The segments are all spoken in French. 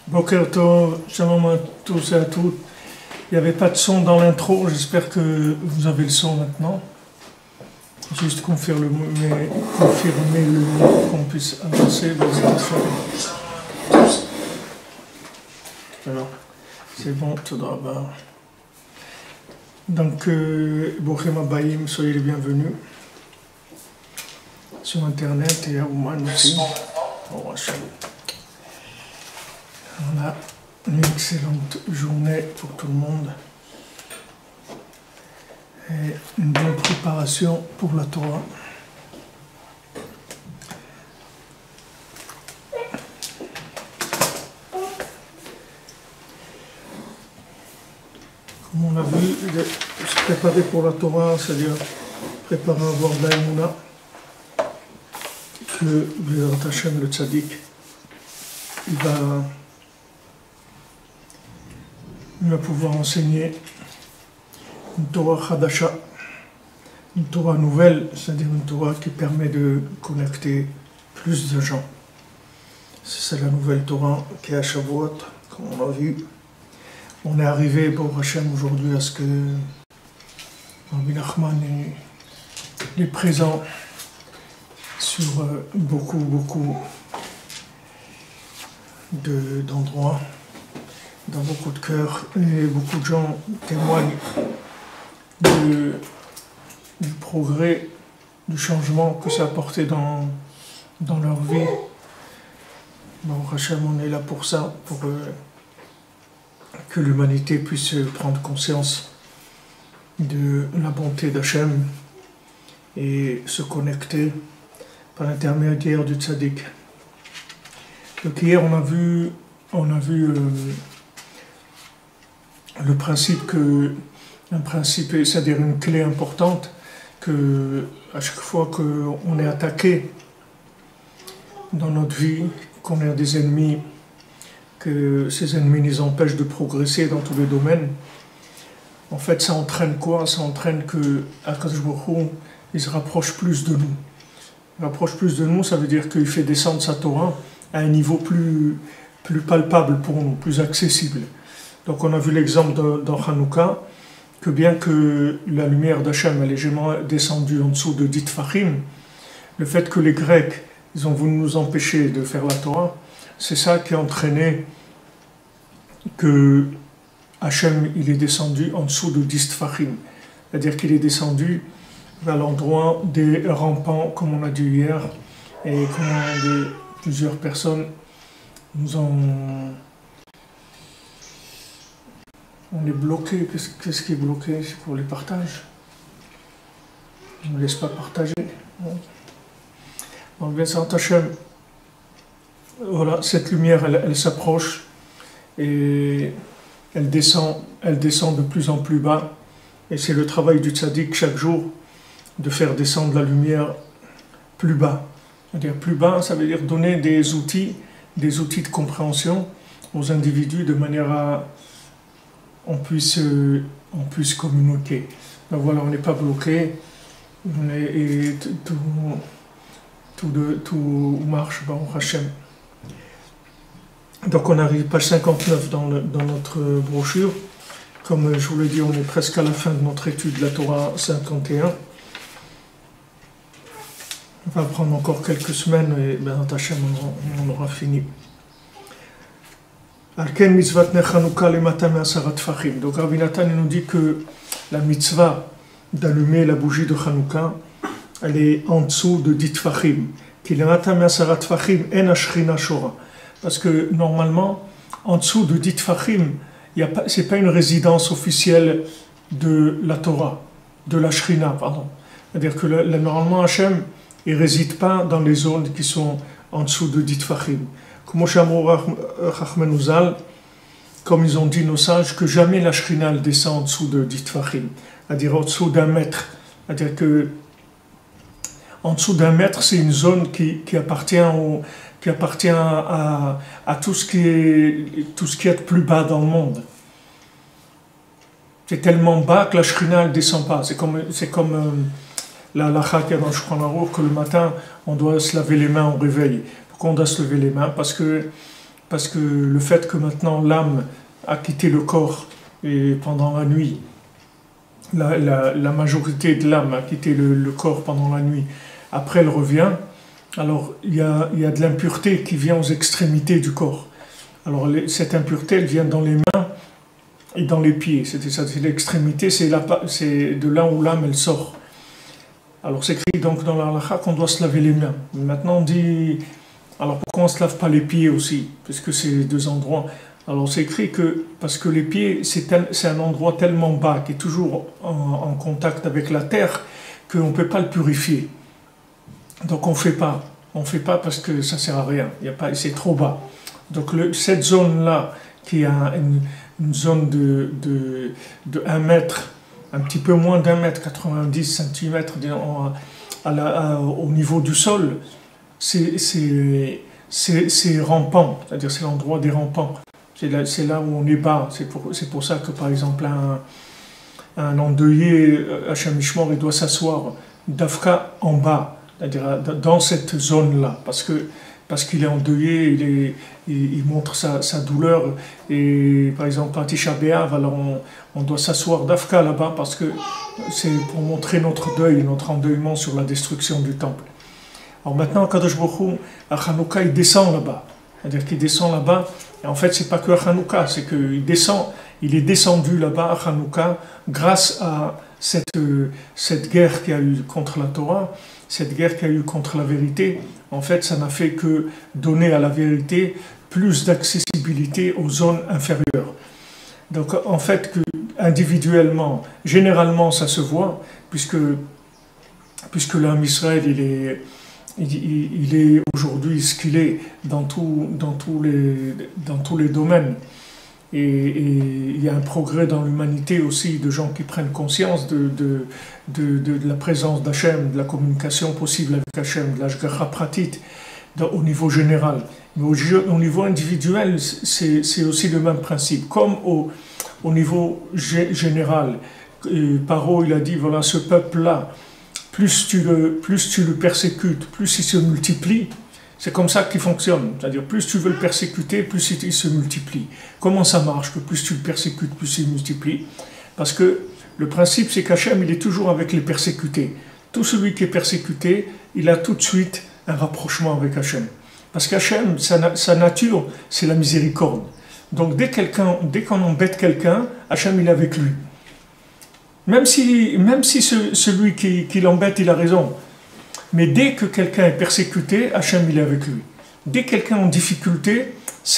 Boker Tov, shalom à tous et à toutes. Il n'y avait pas de son dans l'intro, j'espère que vous avez le son maintenant. Juste confirmer le mot qu'on puisse avancer vers cette. Alors, c'est bon, tout d'abord. Donc, Bokem Abayim, soyez les bienvenus sur Internet et à Ouman aussi. Oh, on a une excellente journée pour tout le monde et une bonne préparation pour la Torah. Comme on a vu, se préparer pour la Torah, c'est-à-dire préparer à avoir de l'Aïmouna, que le Hashem, le Tzaddik, il va pouvoir enseigner une Torah Chadasha, une Torah nouvelle, c'est-à-dire une Torah qui permet de connecter plus de gens. C'est la nouvelle Torah qui est à Shavuot, comme on a vu. On est arrivé, pour Hachem, aujourd'hui à ce que Rabbi Nachman est présent sur beaucoup d'endroits, dans beaucoup de cœurs, et beaucoup de gens témoignent du progrès, du changement que ça a apporté dans leur vie. Bon, Hachem, on est là pour ça, pour que l'humanité puisse prendre conscience de la bonté d'Hachem et se connecter par l'intermédiaire du Tzaddik. Donc hier on a vu le principe c'est-à-dire une clé importante, que à chaque fois qu'on est attaqué dans notre vie, qu'on a des ennemis, que ces ennemis nous empêchent de progresser dans tous les domaines, en fait ça entraîne quoi? Ça entraîne que Akadosh Baruch Hu, il se rapproche plus de nous. Il se rapproche plus de nous, ça veut dire qu'il fait descendre sa Torah à un niveau plus palpable pour nous, plus accessible. Donc on a vu l'exemple dans Hanouka, que bien que la lumière d'Hachem est légèrement descendue en dessous de 10 Tfachim, le fait que les Grecs, ils ont voulu nous empêcher de faire la Torah, c'est ça qui a entraîné que Hachem il est descendu en dessous de 10 Tfachim. C'est-à-dire qu'il est descendu vers l'endroit des rampants, comme on a dit hier, et comme plusieurs personnes nous ont... On est bloqué. Qu'est-ce qui est bloqué? C'est pour les partages. On ne laisse pas partager. Donc bien ça, Hachem, voilà, cette lumière, elle s'approche et elle descend de plus en plus bas. Et c'est le travail du tzaddik chaque jour de faire descendre la lumière plus bas. C'est-à-dire plus bas, ça veut dire donner des outils de compréhension aux individus de manière à on puisse communiquer. Donc voilà, on n'est pas bloqué, et tout marche, bon, Hachem. Donc on arrive page 59 dans notre brochure. Comme je vous l'ai dit, on est presque à la fin de notre étude de la Torah 51. On va prendre encore quelques semaines et ben, Hachem, on aura fini. Donc Rabbi Nathan nous dit que la mitzvah d'allumer la bougie de Hanouka, elle est en dessous de 10 tfachim. Parce que normalement, en dessous de 10 tfachim, ce n'est pas une résidence officielle de la Torah, de la Shrina, pardon. C'est-à-dire que normalement Hachem, il ne réside pas dans les zones qui sont en dessous de 10 tfachim. Comme ils ont dit nos sages, que jamais la Shrina descend en dessous de 10 tfachim, c'est-à-dire en dessous d'1 mètre. C'est-à-dire que en dessous d'1 mètre, c'est une zone qui appartient à tout ce qui est de plus bas dans le monde. C'est tellement bas que la Shrina ne descend pas. C'est comme la halakha qu'il y a dans le Shulchan Aruch, que le matin, on doit se laver les mains au réveil. Pourquoi on doit se lever les mains? Parce que parce que le fait que maintenant l'âme a quitté le corps et pendant la nuit, la majorité de l'âme a quitté le corps pendant la nuit, après elle revient, alors il y a de l'impureté qui vient aux extrémités du corps. Alors cette impureté, elle vient dans les mains et dans les pieds. C'est l'extrémité, c'est de là où l'âme elle sort. Alors c'est écrit donc dans la halakha qu'on doit se laver les mains. Maintenant on dit, alors pourquoi on ne se lave pas les pieds aussi? Puisque c'est les deux endroits. Alors c'est écrit que, parce que les pieds, c'est un endroit tellement bas, qui est toujours en contact avec la terre, qu'on ne peut pas le purifier. Donc on ne fait pas. On ne fait pas parce que ça ne sert à rien. C'est trop bas. Donc cette zone-là, qui est une zone de 1 mètre, un petit peu moins d'1 mètre, 90 cm au niveau du sol, c'est rampant, c'est-à-dire c'est l'endroit des rampants. C'est là où on est bas. C'est pour ça que, par exemple, un endeuillé, Hachem Ishmor, il doit s'asseoir d'Afka en bas, c'est-à-dire dans cette zone-là, parce qu'il est endeuillé, il montre sa douleur. Et par exemple, à Tisha B'Av, alors on doit s'asseoir d'Afka là-bas, parce que c'est pour montrer notre deuil, notre endeuillement sur la destruction du temple. Alors maintenant, Kadosh Baruch Hu, à Hanouka, il descend là-bas. C'est-à-dire qu'il descend là-bas, et en fait, c'est pas que à Hanouka, c'est qu'il est descendu là-bas à Hanouka grâce à cette guerre qu'il y a eu contre la Torah, cette guerre qu'il y a eu contre la vérité. En fait, ça n'a fait que donner à la vérité plus d'accessibilité aux zones inférieures. Donc, en fait, individuellement, généralement, ça se voit, puisque l'âme Israël, il est aujourd'hui ce qu'il est dans tous les domaines. Et il y a un progrès dans l'humanité aussi, de gens qui prennent conscience de la présence d'Hachem, de la communication possible avec Hachem, de l'Ashgacha Pratit, au niveau général. Mais au niveau individuel, c'est aussi le même principe. Comme au niveau général, Paro, il a dit, voilà, ce peuple-là, plus tu le persécutes, plus il se multiplie. C'est comme ça qu'il fonctionne. C'est-à-dire, plus tu veux le persécuter, plus il se multiplie. Comment ça marche que plus tu le persécutes, plus il multiplie? Parce que le principe, c'est qu'Hachem, il est toujours avec les persécutés. Tout celui qui est persécuté, il a tout de suite un rapprochement avec Hachem. Parce qu'Hachem, sa nature, c'est la miséricorde. Donc, dès qu'on embête quelqu'un, Hachem, il est avec lui. Même si celui qui l'embête, il a raison. Mais dès que quelqu'un est persécuté, Hachem, il est avec lui. Dès que quelqu'un est en difficulté,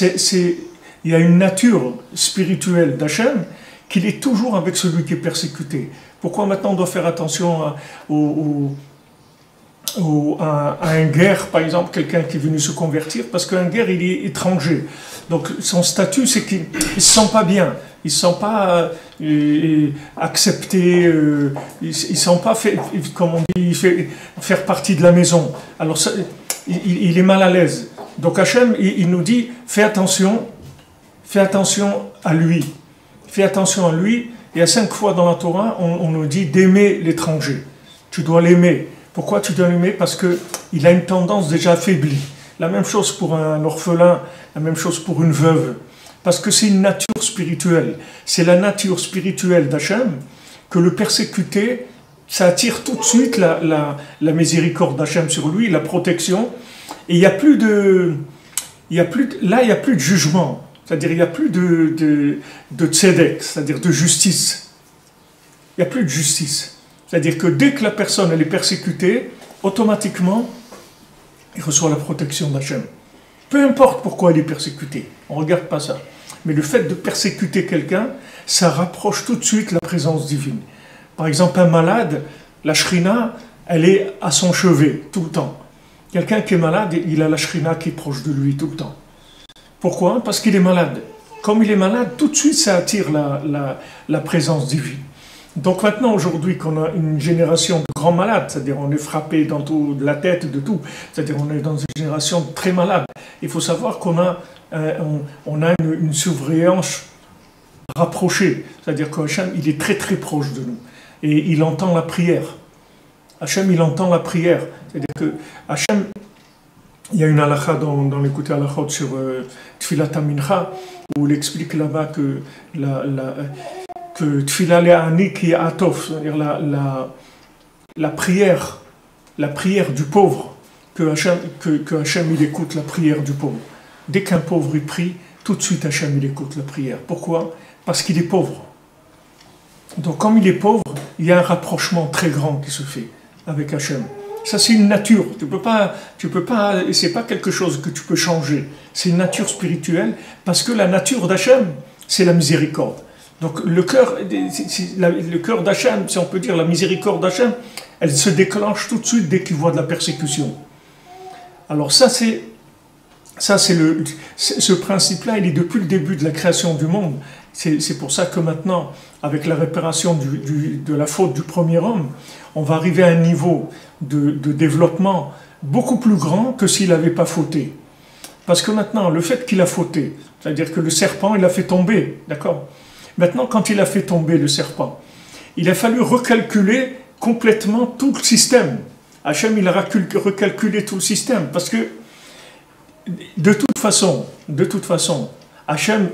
il y a une nature spirituelle d'Hachem qu'il est toujours avec celui qui est persécuté. Pourquoi maintenant on doit faire attention à un guerre, par exemple, quelqu'un qui est venu se convertir? Parce qu'un guerre, il est étranger. Donc son statut, c'est qu'il ne se sent pas bien. Il ne se sent pas accepté, il ne se sent pas, comme on dit, faire partie de la maison. Alors il est mal à l'aise. Donc Hachem, il nous dit, fais attention à lui. Fais attention à lui. Et à 5 fois dans la Torah, on nous dit d'aimer l'étranger. Tu dois l'aimer. Pourquoi tu dois l'aimer? Parce qu'il a une tendance déjà affaiblie. La même chose pour un orphelin, la même chose pour une veuve. Parce que c'est une nature spirituelle. C'est la nature spirituelle d'Hachem que le persécuté, ça attire tout de suite la miséricorde d'Hachem sur lui, la protection. Et il n'y a plus de jugement. C'est-à-dire il n'y a plus de tzedek, c'est-à-dire de justice. Il n'y a plus de justice. C'est-à-dire que dès que la personne elle est persécutée, automatiquement, il reçoit la protection d'Hachem. Peu importe pourquoi il est persécuté, on ne regarde pas ça. Mais le fait de persécuter quelqu'un, ça rapproche tout de suite la présence divine. Par exemple, un malade, la shrina, elle est à son chevet tout le temps. Quelqu'un qui est malade, il a la shrina qui est proche de lui tout le temps. Pourquoi? Parce qu'il est malade. Comme il est malade, tout de suite ça attire la présence divine. Donc maintenant, aujourd'hui, qu'on a une génération de grands malades, c'est-à-dire on est frappé dans tout, de la tête, de tout, c'est-à-dire on est dans une génération très malade. Il faut savoir qu'on a, une surveillance rapprochée, c'est-à-dire qu'Hachem, il est très très proche de nous. Et il entend la prière. Hachem, il entend la prière. C'est-à-dire que Hachem, Il y a une halakha dans l'écouté halachot sur Tfilat Mincha, où il explique là-bas que que Tfilat Le'ani qui est Atof, c'est-à-dire la prière du pauvre, que Hachem il écoute la prière du pauvre. Dès qu'un pauvre il prie, tout de suite Hachem il écoute la prière. Pourquoi? Parce qu'il est pauvre. Donc comme il est pauvre, il y a un rapprochement très grand qui se fait avec Hachem. Ça c'est une nature, tu peux pas, c'est pas quelque chose que tu peux changer. C'est une nature spirituelle parce que la nature d'Hachem, c'est la miséricorde. Donc le cœur d'Hachem, si on peut dire la miséricorde d'Hachem, elle se déclenche tout de suite dès qu'il voit de la persécution. Alors ce principe-là, il est depuis le début de la création du monde. C'est pour ça que maintenant, avec la réparation de la faute du premier homme, on va arriver à un niveau de développement beaucoup plus grand que s'il n'avait pas fauté. Parce que maintenant, le fait qu'il a fauté, c'est-à-dire que le serpent, il a fait tomber, d'accord? Maintenant, quand il a fait tomber le serpent, il a fallu recalculer complètement tout le système. Hachem, il a recalculé tout le système, parce que de toute façon, Hachem,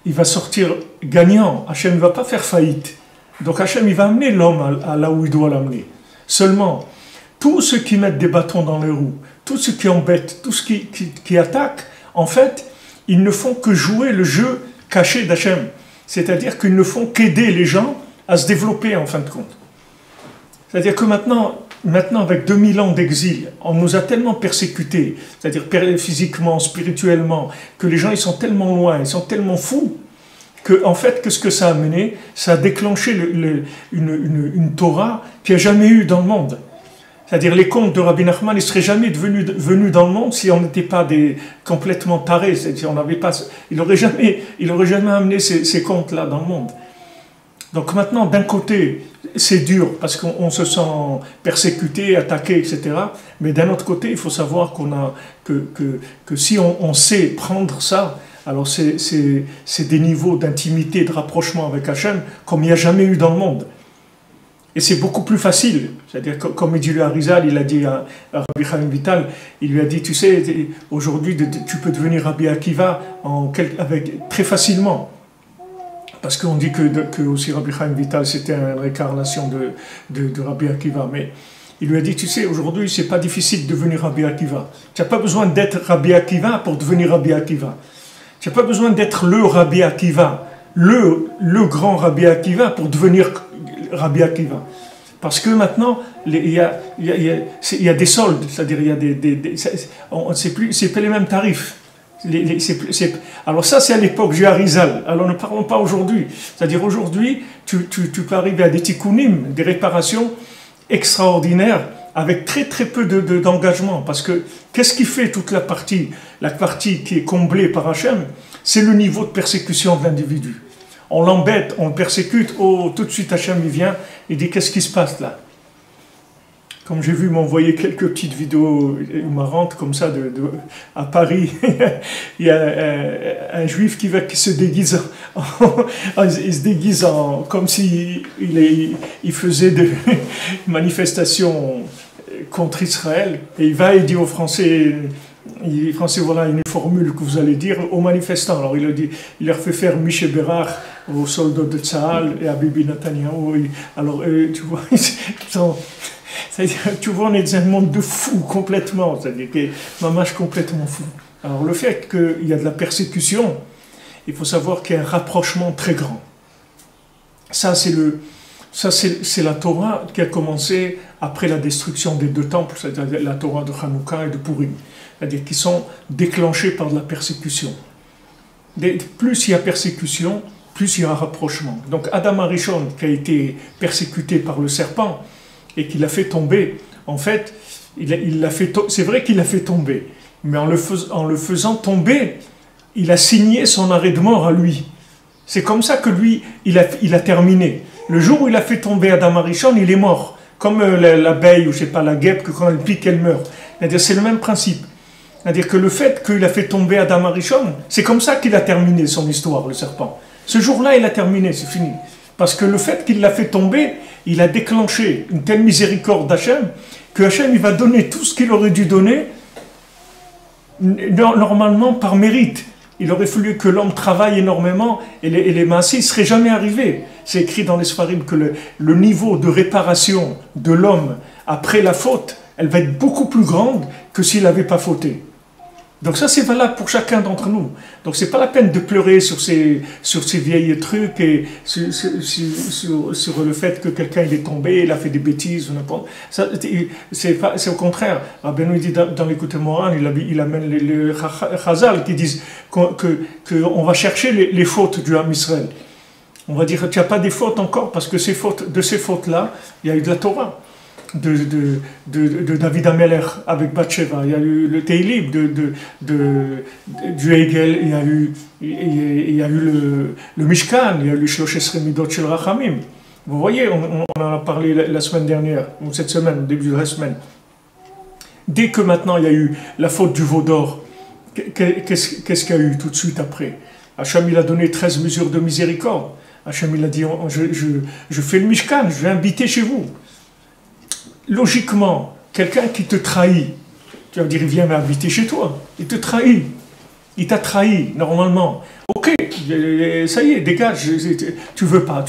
il va sortir gagnant. Hachem ne va pas faire faillite. Donc Hachem, il va amener l'homme à là où il doit l'amener. Seulement, tous ceux qui mettent des bâtons dans les roues, tous ceux qui embêtent, tous ceux qui attaquent, en fait, ils ne font que jouer le jeu caché d'Hachem. C'est-à-dire qu'ils ne font qu'aider les gens à se développer en fin de compte. C'est-à-dire que maintenant avec 2000 ans d'exil, on nous a tellement persécutés, c'est-à-dire physiquement, spirituellement, que les gens ils sont tellement loin, ils sont tellement fous, que en fait, qu'est-ce que ça a amené? Ça a déclenché une Torah qu'il n'y a jamais eu dans le monde. C'est-à-dire les contes de Rabbi Nachman, ils ne seraient jamais venus dans le monde si on n'était pas complètement tarés. C'est-à-dire il n'aurait jamais amené ces contes-là dans le monde. Donc maintenant, d'un côté, c'est dur parce qu'on se sent persécuté, attaqué, etc. Mais d'un autre côté, il faut savoir que si on sait prendre ça, alors c'est des niveaux d'intimité, de rapprochement avec Hachem comme il n'y a jamais eu dans le monde. Et c'est beaucoup plus facile. C'est-à-dire, comme il dit le Harizal, il a dit à Rabbi Chaim Vital, il lui a dit, tu sais, aujourd'hui, tu peux devenir Rabbi Akiva très facilement. Parce qu'on dit que aussi Rabbi Chaim Vital, c'était une réincarnation de Rabbi Akiva. Mais il lui a dit, tu sais, aujourd'hui, c'est pas difficile de devenir Rabbi Akiva. Tu n'as pas besoin d'être Rabbi Akiva pour devenir Rabbi Akiva. Tu n'as pas besoin d'être le Rabbi Akiva, le grand Rabbi Akiva pour devenir Rabbi Akiva. Parce que maintenant, il y a des soldes, c'est-à-dire c'est pas les mêmes tarifs. Alors ça, c'est à l'époque du Harizal. Alors ne parlons pas aujourd'hui. C'est-à-dire aujourd'hui, tu peux arriver à des tikkunim, des réparations extraordinaires, avec très très peu d'engagement. Parce que qu'est-ce qui fait toute la partie qui est comblée par Hachem? C'est le niveau de persécution de l'individu. On l'embête, on le persécute, tout de suite Hachem il vient, il dit qu'est-ce qui se passe là? Comme j'ai vu m'envoyer quelques petites vidéos marrantes comme ça à Paris, il y a un juif qui se déguise il se déguise comme s'il il faisait des manifestations contre Israël, et il va et dit aux Français, voilà une formule que vous allez dire aux manifestants. Alors il leur fait faire Miché Bérard aux soldats de Tzahal et à Bibi Netanyahu. Alors tu vois, tu vois, on est dans un monde de fous complètement, c'est-à-dire que mamache complètement fou. Alors le fait qu'il y a de la persécution, il faut savoir qu'il y a un rapprochement très grand. Ça c'est la Torah qui a commencé après la destruction des deux temples, c'est-à-dire la Torah de Hanouka et de Purim, c'est-à-dire qui sont déclenchés par de la persécution. Plus il y a persécution, plus il y a un rapprochement. Donc Adam Arishon, qui a été persécuté par le serpent et qui l'a fait tomber, en fait, c'est vrai qu'il l'a fait tomber, mais en le faisant tomber, il a signé son arrêt de mort à lui. C'est comme ça que lui, il a terminé. Le jour où il a fait tomber Adam Arishon, il est mort. Comme l'abeille ou je sais pas, la guêpe, que quand elle pique, elle meurt. C'est-à-dire, c'est le même principe. C'est-à-dire que le fait qu'il a fait tomber Adam Arishon, c'est comme ça qu'il a terminé son histoire, le serpent. Ce jour-là, il a terminé, c'est fini. Parce que le fait qu'il l'a fait tomber, il a déclenché une telle miséricorde d'Hachem, que Hachem, il va donner tout ce qu'il aurait dû donner Normalement, par mérite. Il aurait fallu que l'homme travaille énormément et les maasés ne seraient jamais arrivés. C'est écrit dans les Sfarim que le niveau de réparation de l'homme après la faute, elle va être beaucoup plus grande que s'il n'avait pas fauté. Donc ça, c'est valable pour chacun d'entre nous. Donc c'est pas la peine de pleurer sur ces vieilles trucs et sur le fait que quelqu'un il est tombé, il a fait des bêtises ou n'importe. C'est au contraire. Rabbi nous dit dans l'écoute Moran, il amène les Chazal qui disent qu'on va chercher les fautes du Ham Israël. On va dire qu'il n'y a pas des fautes encore parce que de ces fautes-là, il y a eu de la Torah. De David Ameler avec Bathsheba, il y a eu le Teilib du Hegel, il y a eu le Mishkan, il y a eu le Shlosh Esrei Midot Shel Rachamim. Vous voyez, on en a parlé la semaine dernière, ou cette semaine, au début de la semaine. Dès que maintenant il y a eu la faute du veau d'or, qu'est-ce qu'il y a eu tout de suite après? Hacham il a donné 13 mesures de miséricorde. Hacham il a dit, je fais le Mishkan, je vais inviter chez vous. Logiquement, quelqu'un qui te trahit, tu vas me dire, il vient m'habiter chez toi, il te trahit, il t'a trahi, normalement. Ok, ça y est, dégage, tu veux pas.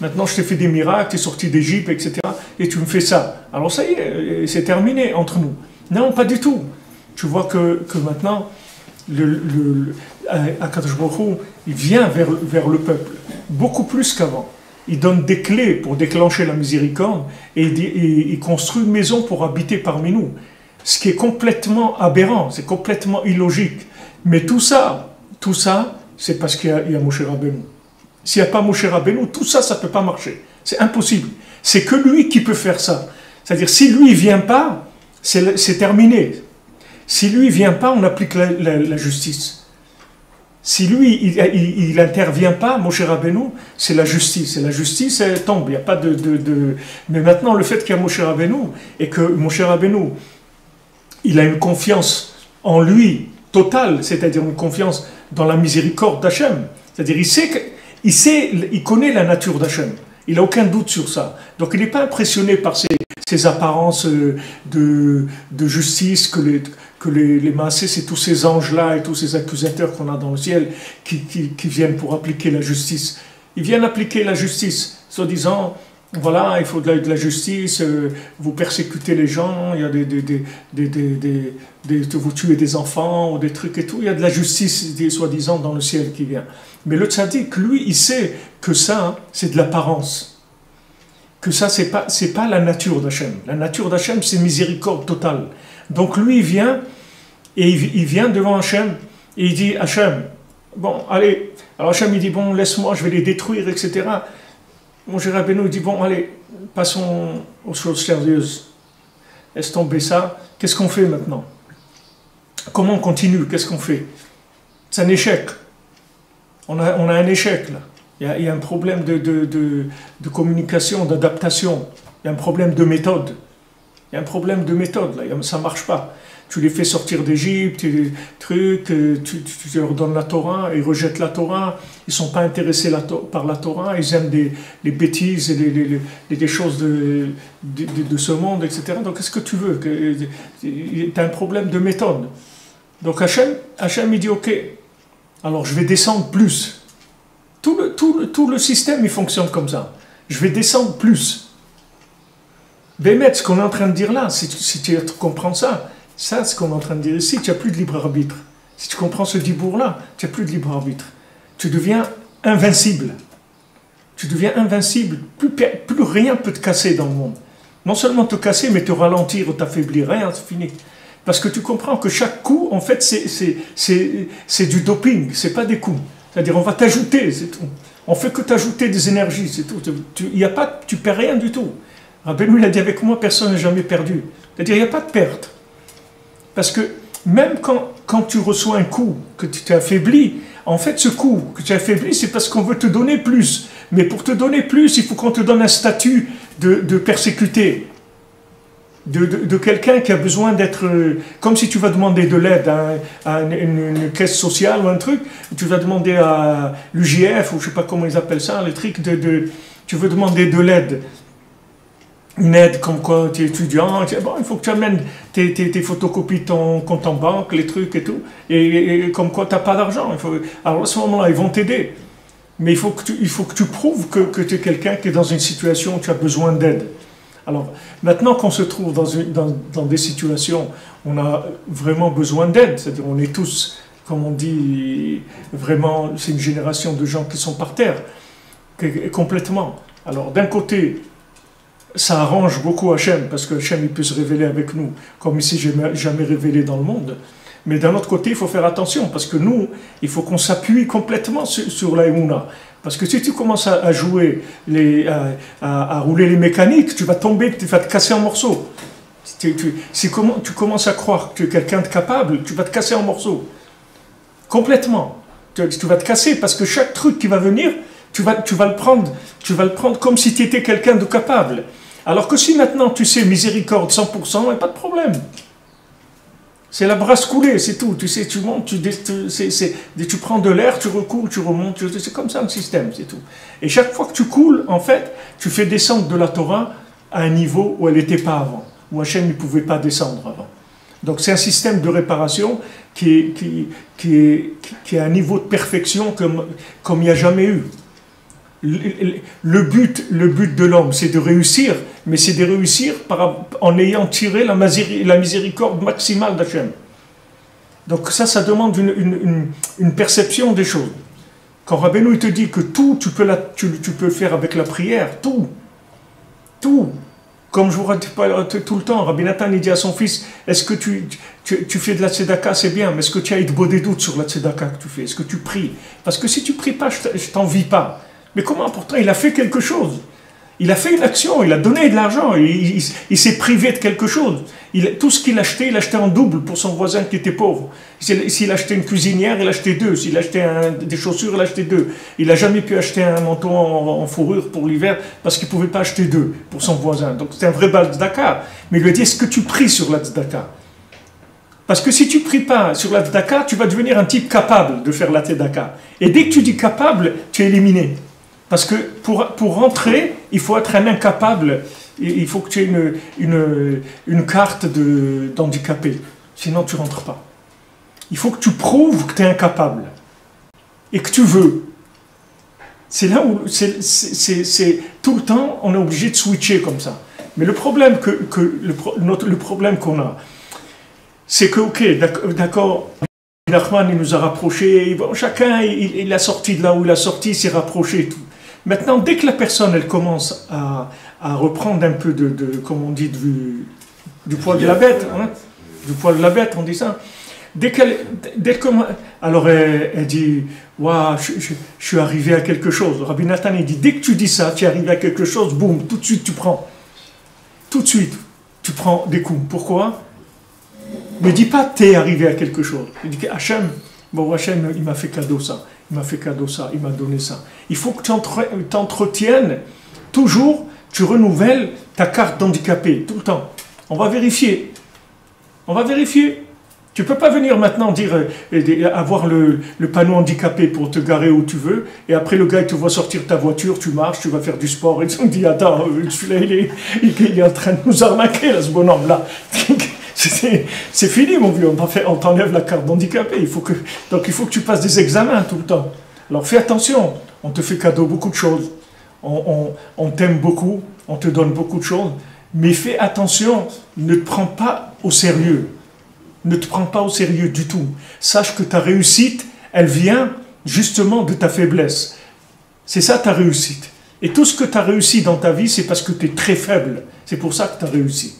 Maintenant, je t'ai fait des miracles, tu es sorti d'Égypte, etc., et tu me fais ça. Alors ça y est, c'est terminé entre nous. Non, pas du tout. Tu vois que maintenant, Akadosh Baruch Hu, il vient vers le peuple, beaucoup plus qu'avant. Il donne des clés pour déclencher la miséricorde et il construit une maison pour habiter parmi nous. Ce qui est complètement aberrant, c'est complètement illogique. Mais tout ça, c'est parce qu'il y a Moshe Rabbeinu. S'il n'y a pas Moshe Rabbeinu, tout ça, ça ne peut pas marcher. C'est impossible. C'est que lui qui peut faire ça. C'est-à-dire, si lui ne vient pas, c'est terminé. Si lui ne vient pas, on applique la justice. Si lui, il n'intervient pas, Moshe Rabbeinu, c'est la justice. Et la justice, elle tombe. Il n'y a pas de... Mais maintenant, le fait qu'il y a Moshe Rabbeinu, et que Moshe Rabbeinu, il a une confiance en lui totale, c'est-à-dire une confiance dans la miséricorde d'Hachem. C'est-à-dire, il connaît la nature d'Hachem. Il n'a aucun doute sur ça. Donc, il n'est pas impressionné par ces apparences de justice que les maasés, c'est tous ces anges-là et tous ces accusateurs qu'on a dans le ciel qui viennent pour appliquer la justice. Ils viennent appliquer la justice, soi-disant, voilà, il faut de la justice, vous persécutez les gens, il y a vous tuez des enfants ou des trucs et tout, il y a de la justice, soi-disant, dans le ciel qui vient. Mais le tzaddik, lui, il sait que ça, c'est de l'apparence. Que ça, c'est pas la nature d'Hachem. La nature d'Hachem, c'est miséricorde totale. Donc lui, il vient, et il vient devant Hachem, et il dit, Hachem, bon, allez. Alors Hachem, il dit, bon, laisse-moi, je vais les détruire, etc. Moshe Rabbeinu, il dit, bon, allez, passons aux choses sérieuses. Laisse tomber ça. Qu'est-ce qu'on fait maintenant? Comment on continue? Qu'est-ce qu'on fait? C'est un échec. On a un échec, là. Il y a un problème de communication, d'adaptation. Il y a un problème de méthode. Il y a un problème de méthode, là. Ça ne marche pas. Tu les fais sortir d'Égypte, tu leur donnes la Torah, ils rejettent la Torah, ils ne sont pas intéressés par la Torah, ils aiment les bêtises et des choses de ce monde, etc. Donc qu'est-ce que tu veux? Tu as un problème de méthode. Donc Hachem, il dit, ok, alors je vais descendre plus. Tout le système, il fonctionne comme ça. Je vais descendre plus. Bémet, ce qu'on est en train de dire là, si tu comprends ça, ce qu'on est en train de dire ici, tu n'as plus de libre arbitre. Si tu comprends ce dibour-là, tu n'as plus de libre arbitre. Tu deviens invincible. Tu deviens invincible. Plus rien ne peut te casser dans le monde. Non seulement te casser, mais te ralentir ou t'affaiblir. Rien, c'est fini. Parce que tu comprends que chaque coup, en fait, c'est du doping. Ce n'est pas des coups. C'est-à-dire, on va t'ajouter, c'est tout. On ne fait que t'ajouter des énergies, c'est tout. Tu ne perds rien du tout. Rabbeinu, il a dit avec moi, personne n'a jamais perdu. C'est-à-dire, il n'y a pas de perte. Parce que même quand tu reçois un coup que tu t'es affaibli, en fait, ce coup que tu as affaibli, c'est parce qu'on veut te donner plus. Mais pour te donner plus, il faut qu'on te donne un statut de persécuté. De quelqu'un qui a besoin d'être... Comme si tu vas demander de l'aide à une caisse sociale ou un truc, tu vas demander à l'UJF, ou je ne sais pas comment ils appellent ça, les trucs tu veux demander de l'aide une aide comme quoi tu es étudiant, bon, il faut que tu amènes tes photocopies de ton compte en banque, les trucs et tout, et comme quoi tu n'as pas d'argent. Alors à ce moment-là, ils vont t'aider. Mais il faut que tu prouves que tu es quelqu'un qui est dans une situation où tu as besoin d'aide. Alors maintenant qu'on se trouve dans des situations où on a vraiment besoin d'aide, c'est-à-dire on est tous, comme on dit, vraiment, c'est une génération de gens qui sont par terre, complètement. Alors d'un côté, ça arrange beaucoup Hachem, parce que Hachem il peut se révéler avec nous, comme il s'est jamais révélé dans le monde. Mais d'un autre côté, il faut faire attention, parce que nous, il faut qu'on s'appuie complètement sur la Emouna. Parce que si tu commences à jouer, à rouler les mécaniques, tu vas tomber, tu vas te casser en morceaux. Si tu commences à croire que tu es quelqu'un de capable, tu vas te casser en morceaux. Complètement. Tu vas te casser, parce que chaque truc qui va venir, tu vas le prendre comme si tu étais quelqu'un de capable. Alors que si maintenant tu sais miséricorde 100%, il n'y a pas de problème. C'est la brasse coulée, c'est tout. Tu sais, tu montes, tu prends de l'air, tu recoules, tu remontes. C'est comme ça le système, c'est tout. Et chaque fois que tu coules, en fait, tu fais descendre de la Torah à un niveau où elle n'était pas avant, où Hachem ne pouvait pas descendre avant. Donc c'est un système de réparation qui est à un niveau de perfection comme il n'y a jamais eu. Le but de l'homme, c'est de réussir, mais c'est de réussir en ayant tiré la miséricorde maximale d'Hachem. Donc ça demande une perception des choses. Quand Rabbeinu il te dit que tout, tu peux le faire avec la prière, tout. Comme je vous dis tout le temps, Rabbi Nathan il dit à son fils, est-ce que tu fais de la tzedaka, c'est bien, mais est-ce que tu as des doutes sur la tzedaka que tu fais? Est-ce que tu pries? Parce que si tu pries pas, je t'envie pas. Mais comment pourtant il a fait quelque chose? Il a fait une action, il a donné de l'argent, il s'est privé de quelque chose. Tout ce qu'il achetait, il achetait en double pour son voisin qui était pauvre. S'il achetait une cuisinière, il achetait deux. S'il achetait des chaussures, il achetait deux. Il n'a jamais pu acheter un manteau en fourrure pour l'hiver parce qu'il ne pouvait pas acheter deux pour son voisin. Donc c'était un vrai bal tzedaka. Mais il lui a dit, est-ce que tu pries sur la tzedaka? Parce que si tu ne pries pas sur la tzedaka, tu vas devenir un type capable de faire la tzedaka. Et dès que tu dis capable, tu es éliminé. Parce que pour rentrer, il faut être un incapable, il faut que tu aies une carte d'handicapé, sinon tu ne rentres pas. Il faut que tu prouves que tu es incapable et que tu veux. C'est là où, c'est tout le temps, on est obligé de switcher comme ça. Mais le problème le problème qu'on a, c'est que, ok, d'accord, Nachman il nous a rapprochés, bon, chacun il a sorti de là où il a sorti, il s'est rapproché et tout. Maintenant, dès que la personne elle commence à reprendre un peu comme on dit, du poil de la bête, hein, du poil de la bête, on dit ça. Alors elle dit, waouh, je suis arrivé à quelque chose. Rabbi Nathan il dit, dès que tu dis ça, tu es arrivé à quelque chose, boum, tout de suite tu prends. Tout de suite, tu prends des coups. Pourquoi? Ne dis pas t'es arrivé à quelque chose. Il dit Hachem, bon Hachem, il m'a fait cadeau ça, il m'a fait cadeau ça, il m'a donné ça. Il faut que tu entretiennes toujours, tu renouvelles ta carte d'handicapé tout le temps. On va vérifier. On va vérifier. Tu ne peux pas venir maintenant dire, avoir le panneau handicapé pour te garer où tu veux, et après le gars il te voit sortir ta voiture, tu marches, tu vas faire du sport, et tu te dis attends, celui-là il est en train de nous arnaquer là, ce bonhomme-là. C'est fini mon vieux, on t'enlève la carte d'handicapé, donc il faut que tu passes des examens tout le temps. Alors fais attention, on te fait cadeau beaucoup de choses, on t'aime beaucoup, on te donne beaucoup de choses, mais fais attention, ne te prends pas au sérieux. Ne te prends pas au sérieux du tout. Sache que ta réussite, elle vient justement de ta faiblesse. C'est ça ta réussite. Et tout ce que tu as réussi dans ta vie, c'est parce que tu es très faible. C'est pour ça que tu as réussi.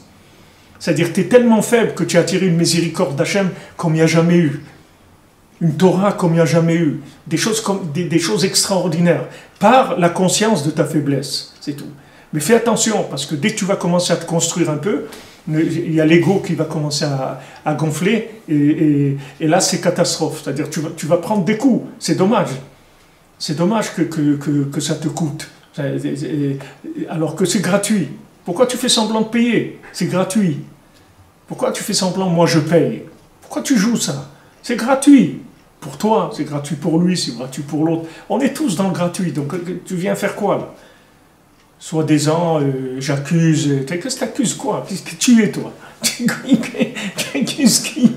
C'est-à-dire que tu es tellement faible que tu as attiré une miséricorde d'Hachem comme il n'y a jamais eu. Une Torah comme il n'y a jamais eu. Des choses extraordinaires. Par la conscience de ta faiblesse. C'est tout. Mais fais attention, parce que dès que tu vas commencer à te construire un peu, il y a l'ego qui va commencer à gonfler, et là c'est catastrophe. C'est-à-dire tu vas prendre des coups. C'est dommage. C'est dommage que ça te coûte. Alors que c'est gratuit. Pourquoi tu fais semblant de payer? C'est gratuit. Pourquoi tu fais semblant, moi je paye? Pourquoi tu joues ça? C'est gratuit. Pour toi, c'est gratuit pour lui, c'est gratuit pour l'autre. On est tous dans le gratuit, donc tu viens faire quoi là? Soi-disant, j'accuse. Qu'est-ce que t'accuses quoi? Qu'est-ce que tu es, toi? Tu accuses qui?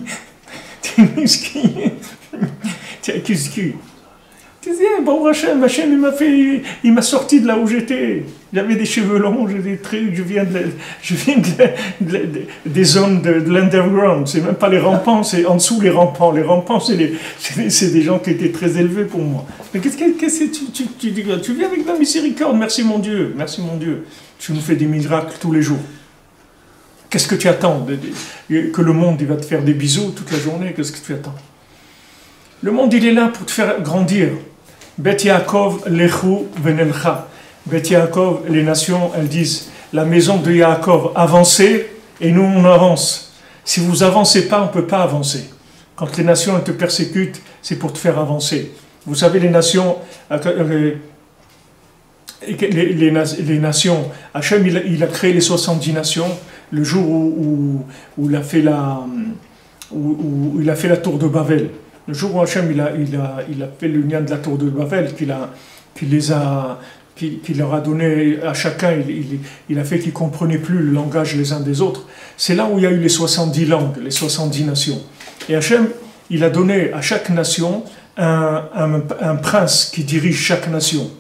Tu accuses qui? Tu accuses qui? Tu disais, bon, Hachem, il m'a sorti de là où j'étais. J'avais des cheveux longs, j'ai des trucs, je viens des zones de l'underground. C'est même pas les rampants, c'est en dessous les rampants. Les rampants, c'est des gens qui étaient très élevés pour moi. Mais qu'est-ce que tu dis? Tu viens avec la miséricorde, merci mon Dieu, merci mon Dieu. Tu nous fais des miracles tous les jours. Qu'est-ce que tu attends? Que le monde il va te faire des bisous toute la journée, qu'est-ce que tu attends? Le monde, il est là pour te faire grandir. Bet Yaakov lechu venelcha. Bet Yaakov, les nations, elles disent, la maison de Yaakov, avancez, et nous, on avance. Si vous avancez pas, on ne peut pas avancer. Quand les nations elles te persécutent, c'est pour te faire avancer. Vous savez, les nations, les nations, Hachem, il a créé les 70 nations, le jour où il a fait où il a fait la tour de Babel. Le jour où Hachem il a fait l'union de la tour de Babel, qu'il leur a donné à chacun, il a fait qu'ils ne comprenaient plus le langage les uns des autres. C'est là où il y a eu les 70 langues, les 70 nations. Et Hachem, il a donné à chaque nation un prince qui dirige chaque nation.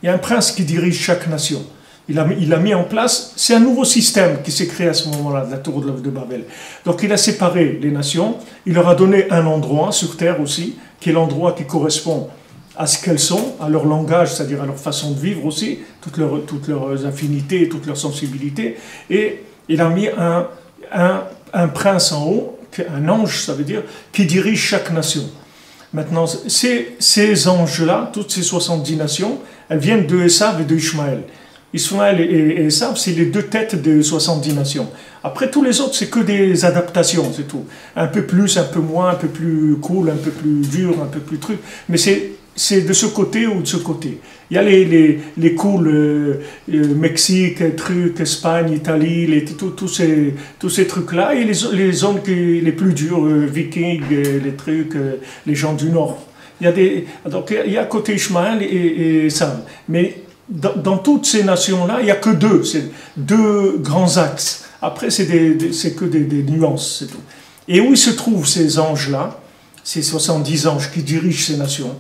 Il y a un prince qui dirige chaque nation. Il a mis en place, c'est un nouveau système qui s'est créé à ce moment-là, la tour de Babel. Donc il a séparé les nations, il leur a donné un endroit sur terre aussi, qui est l'endroit qui correspond à ce qu'elles sont, à leur langage, c'est-à-dire à leur façon de vivre aussi, toutes leurs affinités, toutes leurs sensibilités. Et il a mis un prince en haut, un ange, ça veut dire, qui dirige chaque nation. Maintenant, ces anges-là, toutes ces 70 nations, elles viennent de Esav et de Ishmaël. Ismaël et Esav, c'est les deux têtes de 70 nations. Après, tous les autres, c'est que des adaptations, c'est tout. Un peu plus, un peu moins, un peu plus cool, un peu plus dur, un peu plus truc. Mais c'est de ce côté ou de ce côté. Il y a les cool, Mexique, trucs, Espagne, Italie, tous ces trucs-là. Et les zones les plus dures, Vikings, les trucs, les gens du Nord. Donc, il y a côté Ishmaël et Esav. Mais dans toutes ces nations-là, il n'y a que deux. C'est deux grands axes. Après, c'est que des nuances, c'est tout. Et où se trouvent ces anges-là, ces 70 anges qui dirigent ces nations?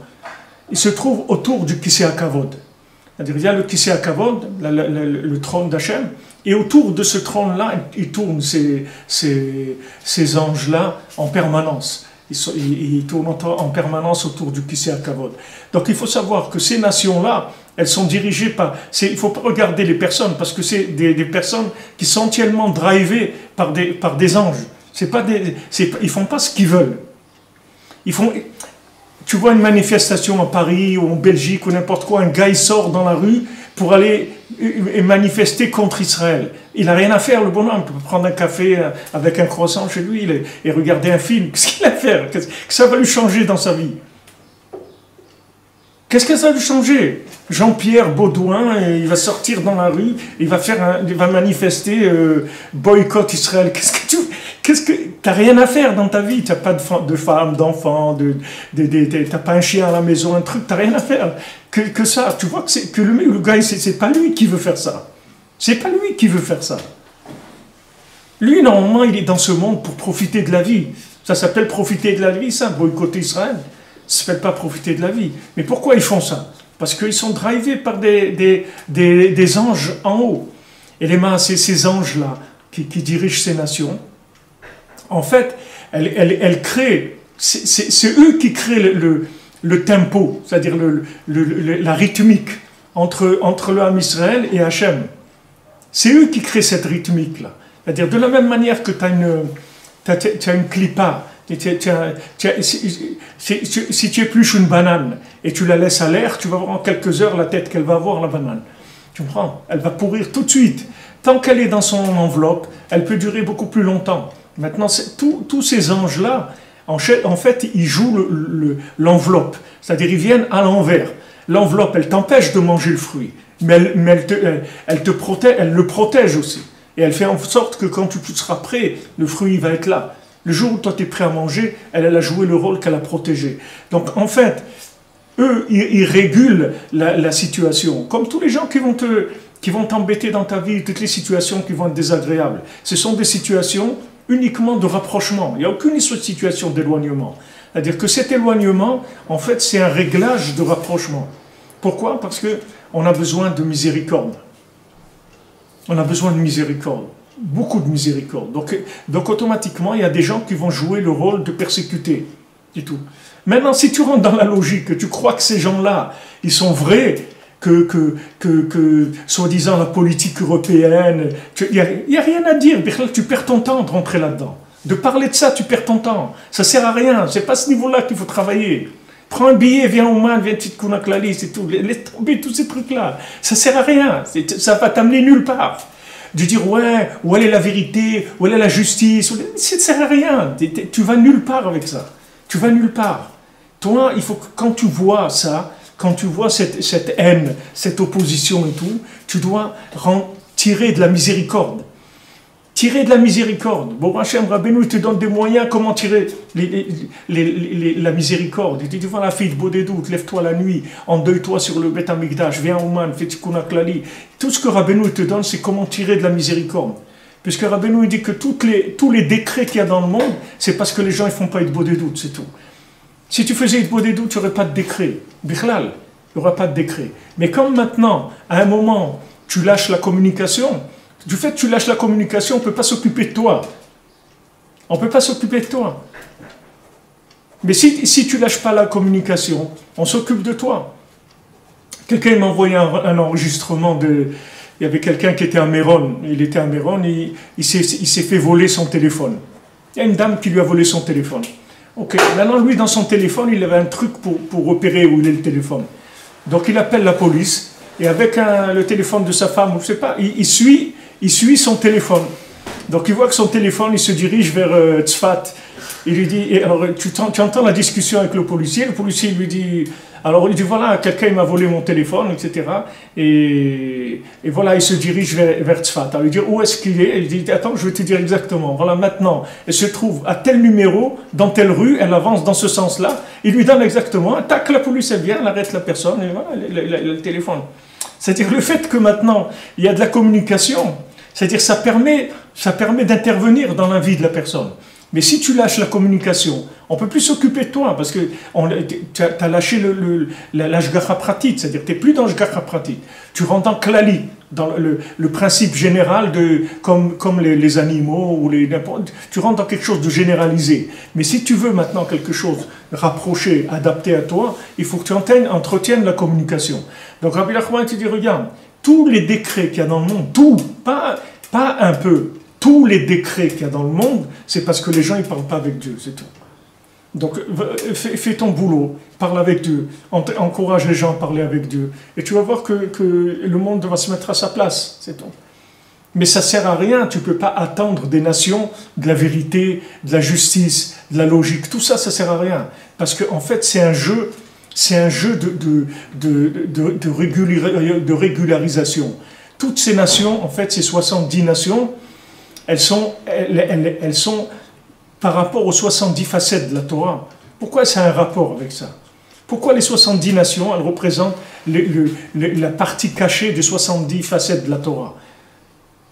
Ils se trouvent autour du Kisei HaKavod. C'est-à-dire, il y a le Kisei HaKavod, le trône d'Hachem, et autour de ce trône-là, ils tournent ces anges-là en permanence. Ils tournent en permanence autour du Kisei HaKavod. Donc il faut savoir que ces nations-là, elles sont dirigées par... Il ne faut pas regarder les personnes, parce que c'est des personnes qui sont entièrement drivées par des anges. Ils ne font pas ce qu'ils veulent. Tu vois une manifestation à Paris ou en Belgique ou n'importe quoi, un gars il sort dans la rue pour aller manifester contre Israël. Il n'a rien à faire, le bonhomme. Il peut prendre un café avec un croissant chez lui et regarder un film. Qu'est-ce qu'il a à faire? Qu'est-ce que ça va lui changer dans sa vie? Qu'est-ce que ça va lui changer? Jean-Pierre Baudouin, il va sortir dans la rue, il va manifester boycott Israël. T'as rien à faire dans ta vie, t'as pas de femme, d'enfant, t'as pas un chien à la maison, un truc, t'as rien à faire que ça. Tu vois que le gars, c'est pas lui qui veut faire ça. C'est pas lui qui veut faire ça. Lui, normalement, il est dans ce monde pour profiter de la vie. Ça s'appelle profiter de la vie, ça, boycotter Israël. Ça s'appelle pas profiter de la vie. Mais pourquoi ils font ça? Parce qu'ils sont drivés par des anges en haut. Et ces anges-là qui dirigent ces nations, en fait, elles créent, c'est eux qui créent le tempo, c'est-à-dire la rythmique entre le Ham Israël et Hachem. C'est eux qui créent cette rythmique-là. C'est-à-dire, de la même manière que tu as une clipa, si tu épluches une banane et tu la laisses à l'air, tu vas voir en quelques heures la tête qu'elle va avoir, la banane. Tu comprends? Elle va pourrir tout de suite. Tant qu'elle est dans son enveloppe, elle peut durer beaucoup plus longtemps. Maintenant, tous ces anges-là, en fait, ils jouent l'enveloppe. C'est-à-dire, ils viennent à l'envers. L'enveloppe, elle t'empêche de manger le fruit, mais elle le protège aussi. Et elle fait en sorte que quand tu seras prêt, le fruit va être là. Le jour où toi tu es prêt à manger, elle a joué le rôle qu'elle a protégé. Donc en fait, Eux, ils régulent la situation. Comme tous les gens qui vont t'embêter dans ta vie, toutes les situations qui vont être désagréables. Ce sont des situations uniquement de rapprochement. Il n'y a aucune situation d'éloignement. C'est-à-dire que cet éloignement, en fait, c'est un réglage de rapprochement. Pourquoi? Parce qu'on a besoin de miséricorde. On a besoin de miséricorde. Beaucoup de miséricorde. Donc automatiquement, il y a des gens qui vont jouer le rôle de persécuter. Du tout. Maintenant, si tu rentres dans la logique, que tu crois que ces gens-là, ils sont vrais, que soi-disant la politique européenne, il n'y a rien à dire. Tu perds ton temps de rentrer là-dedans. De parler de ça, tu perds ton temps. Ça ne sert à rien. Ce n'est pas à ce niveau-là qu'il faut travailler. Prends un billet, viens au Mans, viens à Kunaklali, c'est tout. Laisse tomber tous ces trucs-là. Ça ne sert à rien. Ça va t'amener nulle part. De dire, ouais, où elle est la vérité, où elle est la justice. Ça ne sert à rien. Tu vas nulle part avec ça. Tu vas nulle part. Toi, il faut que quand tu vois ça, quand tu vois cette haine, cette opposition et tout, tu dois tirer de la miséricorde. Tirer de la miséricorde. Bon, Hachem Rabbeinu te donne des moyens comment tirer la miséricorde. Il te dit, voilà, fille de Bodédout, lève-toi la nuit, endeuille-toi sur le Beth Amikdash, viens au Man, fais Tikkun HaKlali. Tout ce que Rabbeinu te donne, c'est comment tirer de la miséricorde. Puisque Rabbeinu dit que tous les décrets qu'il y a dans le monde, c'est parce que les gens ne font pas de Bodédout, c'est tout. Si tu faisais de Bodédout, tu n'aurais pas de décret. Bichlal, il n'y aura pas de décret. Mais comme maintenant, à un moment, tu lâches la communication, du fait que tu lâches la communication, on ne peut pas s'occuper de toi. On ne peut pas s'occuper de toi. Mais si tu ne lâches pas la communication, on s'occupe de toi. Quelqu'un m'a envoyé un enregistrement de... Il y avait quelqu'un qui était à Méron. Il était à Méron, il s'est fait voler son téléphone. Il y a une dame qui lui a volé son téléphone. Ok, maintenant lui dans son téléphone, il avait un truc pour repérer où il est le téléphone. Donc il appelle la police, et avec le téléphone de sa femme, je ne sais pas, il suit son téléphone. Donc il voit que son téléphone, il se dirige vers Tzfat. Il lui dit, et alors tu entends la discussion avec le policier lui dit, alors il dit voilà, quelqu'un m'a volé mon téléphone, etc. Et voilà, il se dirige vers Tzfat. Alors il dit où est-ce qu'il est? Il dit attends, je vais te dire exactement. Voilà, maintenant, elle se trouve à tel numéro, dans telle rue, elle avance dans ce sens-là. Il lui donne exactement, tac, la police elle vient, elle arrête la personne, et voilà, le téléphone. C'est-à-dire le fait que maintenant, il y a de la communication, c'est-à-dire ça permet d'intervenir dans la vie de la personne. Mais si tu lâches la communication, on ne peut plus s'occuper de toi parce que tu as lâché l'ashgacha pratit, c'est-à-dire tu n'es plus dans l'ashgacha pratit. Tu rentres dans klali, dans le principe général comme les animaux ou tu rentres dans quelque chose de généralisé. Mais si tu veux maintenant quelque chose rapproché, adapté à toi, il faut que tu entretiennes la communication. Donc Rabbi Nachman te dit regarde, tous les décrets qu'il y a dans le monde, tout, pas un peu. Tous les décrets qu'il y a dans le monde, c'est parce que les gens ne parlent pas avec Dieu, c'est tout. Donc, fais ton boulot, parle avec Dieu, encourage les gens à parler avec Dieu, et tu vas voir que le monde va se mettre à sa place, c'est tout. Mais ça ne sert à rien, tu ne peux pas attendre des nations de la vérité, de la justice, de la logique, tout ça, ça ne sert à rien. Parce qu'en fait, c'est un jeu de régularisation. Toutes ces nations, en fait, ces 70 nations, elles sont par rapport aux 70 facettes de la Torah. Pourquoi c'est un rapport avec ça? Pourquoi les 70 nations, elles représentent la partie cachée des 70 facettes de la Torah?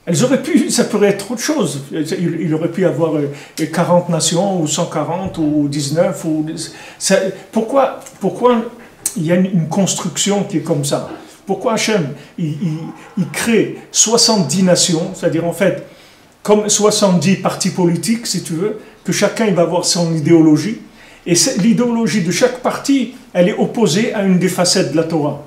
Elles auraient pu, ça pourrait être autre chose. Il aurait pu y avoir 40 nations, ou 140, ou 19. Pourquoi il y a une construction qui est comme ça? Pourquoi Hachem, il crée 70 nations, c'est-à-dire en fait, comme 70 partis politiques, si tu veux, que chacun il va avoir son idéologie, et l'idéologie de chaque parti, elle est opposée à une des facettes de la Torah.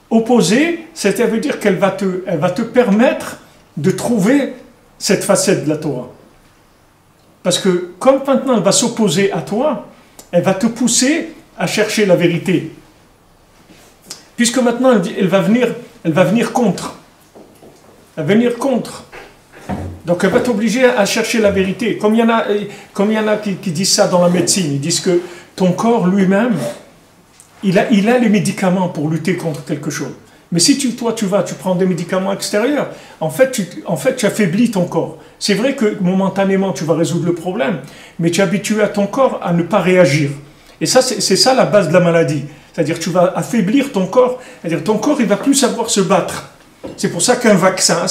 Opposée, ça veut dire qu'elle va te permettre de trouver cette facette de la Torah. Parce que comme maintenant elle va s'opposer à toi, elle va te pousser à chercher la vérité. Puisque maintenant elle va venir contre. Elle va venir contre. Donc elle va t'obliger à chercher la vérité. Comme il y en a qui disent ça dans la médecine, ils disent que ton corps lui-même, il a les médicaments pour lutter contre quelque chose. Mais si tu prends des médicaments extérieurs, en fait, tu affaiblis ton corps. C'est vrai que momentanément, tu vas résoudre le problème, mais tu es habitué à ton corps à ne pas réagir. Et ça, c'est ça la base de la maladie. C'est-à-dire tu vas affaiblir ton corps, c'est-à-dire ton corps, il va plus savoir se battre. C'est pour ça qu'un vaccin,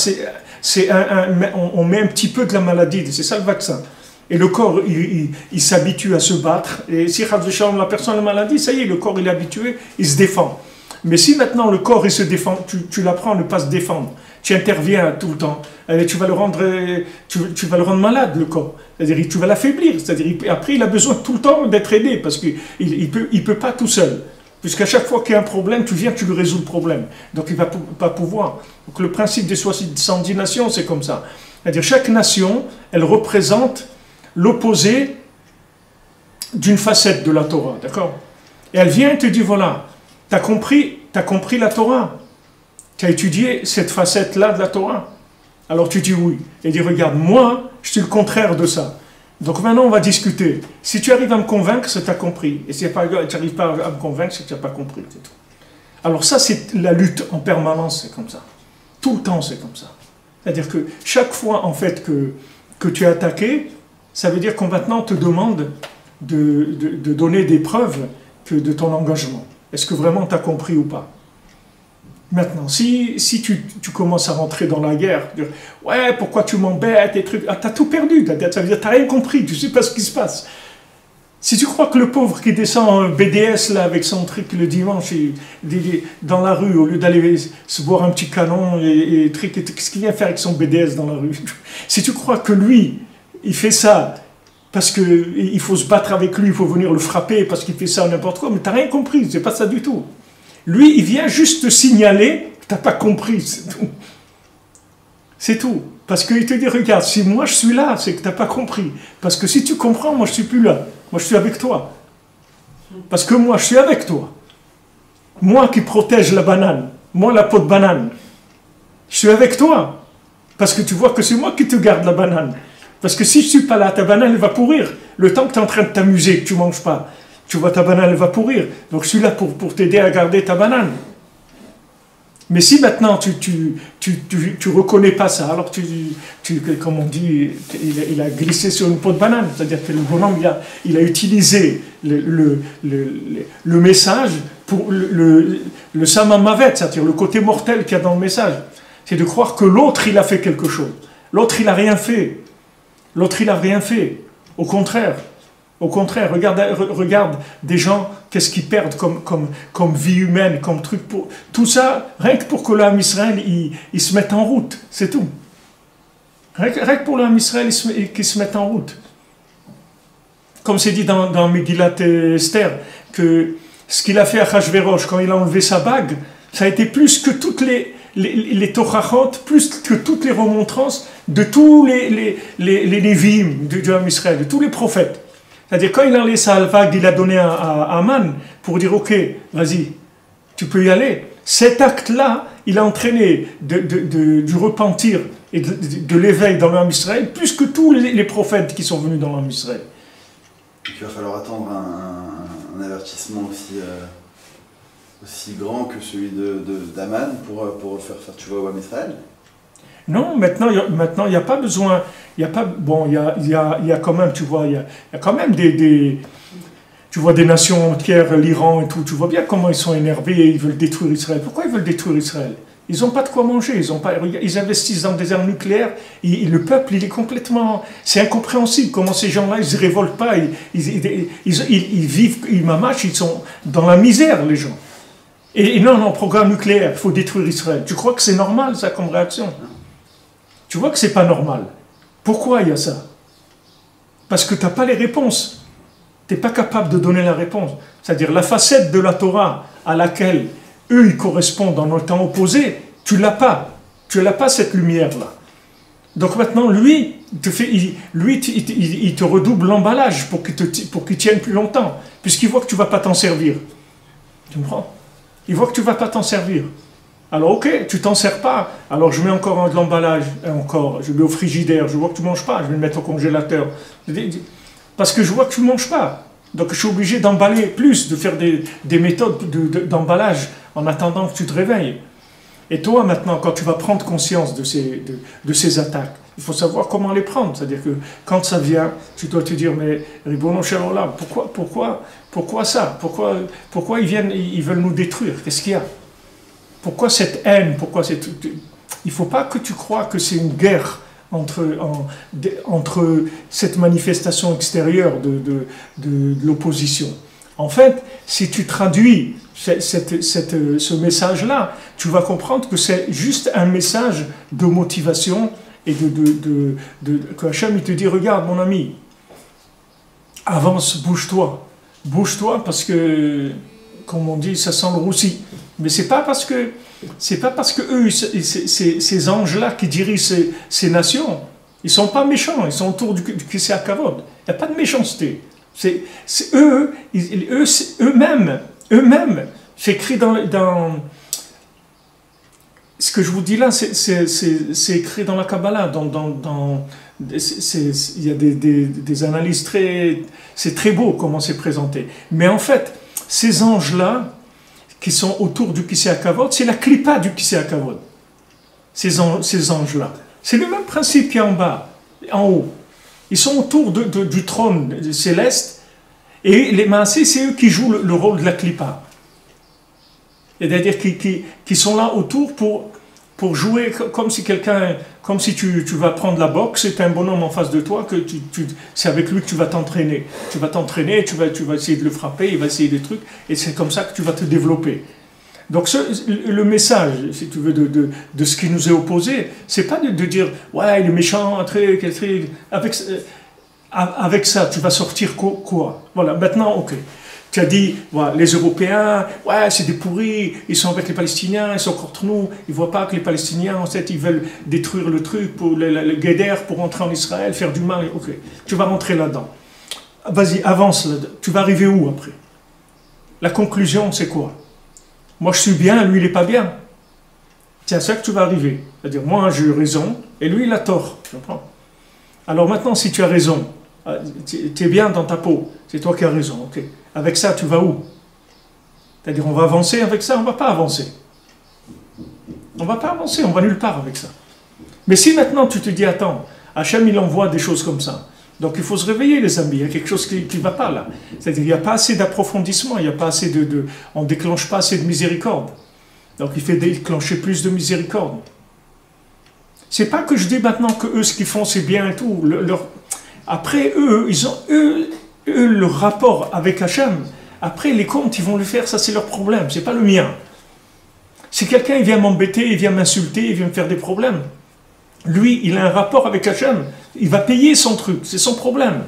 on met un petit peu de la maladie, c'est ça le vaccin. Et le corps, il s'habitue à se battre. Et si la personne a maladie, ça y est, le corps, il est habitué, il se défend. Mais si maintenant le corps, il se défend, tu l'apprends à ne pas se défendre. Tu interviens tout le temps. Tu vas le rendre malade, le corps. C'est-à-dire, tu vas l'affaiblir. C'est-à-dire, après, il a besoin tout le temps d'être aidé parce qu'il ne peut pas tout seul. Puisqu'à chaque fois qu'il y a un problème, tu viens, tu lui résous le problème. Donc, il ne va pas pouvoir. Donc, le principe des 70 nations, c'est comme ça. C'est-à-dire, chaque nation, elle représente l'opposé d'une facette de la Torah, d'accord? Et elle vient et te dit, voilà, t'as compris la Torah? Tu as étudié cette facette-là de la Torah? Alors tu dis oui. Et dit, regarde, moi, je suis le contraire de ça. Donc maintenant, on va discuter. Si tu arrives à me convaincre, c'est que tu as compris. Et si tu n'arrives pas à me convaincre, c'est que tu n'as pas compris. C'est tout. Alors ça, c'est la lutte en permanence, c'est comme ça. Tout le temps, c'est comme ça. C'est-à-dire que chaque fois, en fait, que tu es attaqué, ça veut dire qu'on maintenant te demande de donner des preuves de ton engagement. Est-ce que vraiment tu as compris ou pas? Maintenant, si tu commences à rentrer dans la guerre, dire ouais, pourquoi tu m'embêtes et trucs, ah, t'as tout perdu, ça veut dire que t'as rien compris, tu sais pas ce qui se passe. Si tu crois que le pauvre qui descend en BDS là avec son truc le dimanche dans la rue, au lieu d'aller se boire un petit canon et truc, qu'est-ce qu'il vient faire avec son BDS dans la rue? Si tu crois que lui, il fait ça parce qu'il faut se battre avec lui, il faut venir le frapper parce qu'il fait ça n'importe quoi, mais t'as rien compris, c'est pas ça du tout. Lui, il vient juste te signaler que tu n'as pas compris, c'est tout. C'est tout. Parce qu'il te dit, regarde, si moi je suis là, c'est que tu n'as pas compris. Parce que si tu comprends, moi je ne suis plus là. Moi je suis avec toi. Parce que moi je suis avec toi. Moi qui protège la banane, moi la peau de banane, je suis avec toi. Parce que tu vois que c'est moi qui te garde la banane. Parce que si je ne suis pas là, ta banane elle va pourrir. Le temps que tu es en train de t'amuser, que tu ne manges pas. Tu vois, ta banane, elle va pourrir. Donc, je suis là pour t'aider à garder ta banane. Mais si maintenant, tu reconnais pas ça, alors comme on dit, il a glissé sur une peau de banane. C'est-à-dire que le bonhomme, il a utilisé le message pour le samamavet, c'est-à-dire le côté mortel qu'il y a dans le message. C'est de croire que l'autre, il a fait quelque chose. L'autre, il n'a rien fait. L'autre, il n'a rien fait. Au contraire, regarde des gens, qu'est-ce qu'ils perdent comme vie humaine, comme truc. Tout ça, rien que pour que l'âme Israël, il se mette en route, c'est tout. Rien que pour l'âme Israël, qu'il se mette en route. Comme c'est dit dans Megillat Esther, que ce qu'il a fait à Achashverosh, quand il a enlevé sa bague, ça a été plus que toutes les Torachot, plus que toutes les remontrances de tous les Lévim de l'âme Israël, de tous les prophètes. C'est-à-dire, quand il a laissé sa vague, il a donné à Aman pour dire, ok, vas-y, tu peux y aller. Cet acte-là, il a entraîné du repentir et de l'éveil dans l'âme Israël, plus que tous les prophètes qui sont venus dans l'âme Israël. Il va falloir attendre un avertissement aussi grand que celui d'Aman pour faire tu vois, au l'âme Israël. Non, maintenant, il n'y a pas besoin. Il y a quand même, tu vois, il y a quand même tu vois des nations entières, l'Iran et tout. Tu vois bien comment ils sont énervés et ils veulent détruire Israël. Pourquoi ils veulent détruire Israël? Ils n'ont pas de quoi manger. Ils investissent dans des armes nucléaires. Et le peuple, il est complètement. C'est incompréhensible comment ces gens-là, ils ne se révoltent pas. Ils vivent, ils mamachent, ils sont dans la misère, les gens. Et non, programme nucléaire, il faut détruire Israël. Tu crois que c'est normal, ça, comme réaction? Tu vois que c'est pas normal. Pourquoi il y a ça? Parce que tu n'as pas les réponses. Tu n'es pas capable de donner la réponse. C'est-à-dire la facette de la Torah à laquelle eux, ils correspondent dans le temps opposé, tu ne l'as pas. Tu n'as pas cette lumière-là. Donc maintenant, lui, il te redouble l'emballage pour qu'il tienne plus longtemps, puisqu'il voit que tu ne vas pas t'en servir. Tu comprends? Il voit que tu ne vas pas t'en servir. Alors ok, tu t'en sers pas, alors je mets encore de l'emballage, je mets au frigidaire, je vois que tu manges pas, je vais le mettre au congélateur. Parce que je vois que tu ne manges pas. Donc je suis obligé d'emballer plus, de faire des méthodes d'emballage en attendant que tu te réveilles. Et toi maintenant, quand tu vas prendre conscience de ces attaques, Il faut savoir comment les prendre. C'est-à-dire que quand ça vient, tu dois te dire, mais Ribono Shel Olam, pourquoi ça? Pourquoi ils veulent nous détruire? Qu'est-ce qu'il y a? Pourquoi cette haine? Il ne faut pas que tu crois que c'est une guerre entre cette manifestation extérieure de l'opposition. En fait, si tu traduis ce message-là, tu vas comprendre que c'est juste un message de motivation et que Hachem il te dit, regarde mon ami, avance, bouge-toi parce que, comme on dit, ça sent le roussi. Mais c'est pas parce que eux, ces anges-là qui dirigent ces nations, ils sont pas méchants, ils sont autour du Kisei HaKavod. Il n'y a pas de méchanceté. C'est eux-mêmes, c'est écrit dans ce que je vous dis là, c'est écrit dans la Kabbalah, il y a des analyses c'est très beau comment c'est présenté. Mais en fait, ces anges-là, qui sont autour du Kisei HaKavod, c'est la clipa du Kisei HaKavod. Ces anges-là. C'est le même principe qu'il y a en bas, en haut. Ils sont autour du trône céleste, et les maasés, c'est eux qui jouent le rôle de la clipa. C'est-à-dire qui sont là autour pour jouer comme si tu vas prendre la boxe, c'est un bonhomme en face de toi, c'est avec lui que tu vas t'entraîner. Tu vas t'entraîner, tu vas essayer de le frapper, il va essayer des trucs, et c'est comme ça que tu vas te développer. Donc le message, si tu veux, de ce qui nous est opposé, c'est pas de dire « ouais, il est méchant, avec ça, tu vas sortir quoi ?» Voilà, maintenant, ok. Tu as dit, voilà, les Européens, ouais, c'est des pourris, ils sont avec les Palestiniens, ils sont contre nous, ils ne voient pas que les Palestiniens, en fait, ils veulent détruire le truc, pour le Guéder, pour rentrer en Israël, faire du mal, ok. Tu vas rentrer là-dedans. Vas-y, avance là-dedans. Tu vas arriver où après? La conclusion, c'est quoi? Moi, je suis bien, lui, il n'est pas bien. C'est à ça que tu vas arriver. C'est-à-dire, moi, j'ai eu raison, et lui, il a tort. Tu comprends? Alors maintenant, si tu as raison, tu es bien dans ta peau, c'est toi qui as raison, ok. Avec ça, tu vas où? C'est-à-dire, on va avancer avec ça, on ne va pas avancer. On ne va pas avancer, on va nulle part avec ça. Mais si maintenant tu te dis, attends, Hachem, il envoie des choses comme ça, donc il faut se réveiller, les amis, il y a quelque chose qui ne va pas là. C'est-à-dire, il n'y a pas assez d'approfondissement, il n'y a pas assez on ne déclenche pas assez de miséricorde. Donc il fait déclencher plus de miséricorde. C'est pas que je dis maintenant que eux, ce qu'ils font, c'est bien et tout. Après, ils ont le rapport avec Hachem. Après, les comptes, ils vont le faire, ça c'est leur problème, c'est pas le mien. Si quelqu'un il vient m'embêter, il vient m'insulter, il vient me faire des problèmes, lui, il a un rapport avec Hachem, il va payer son truc, c'est son problème.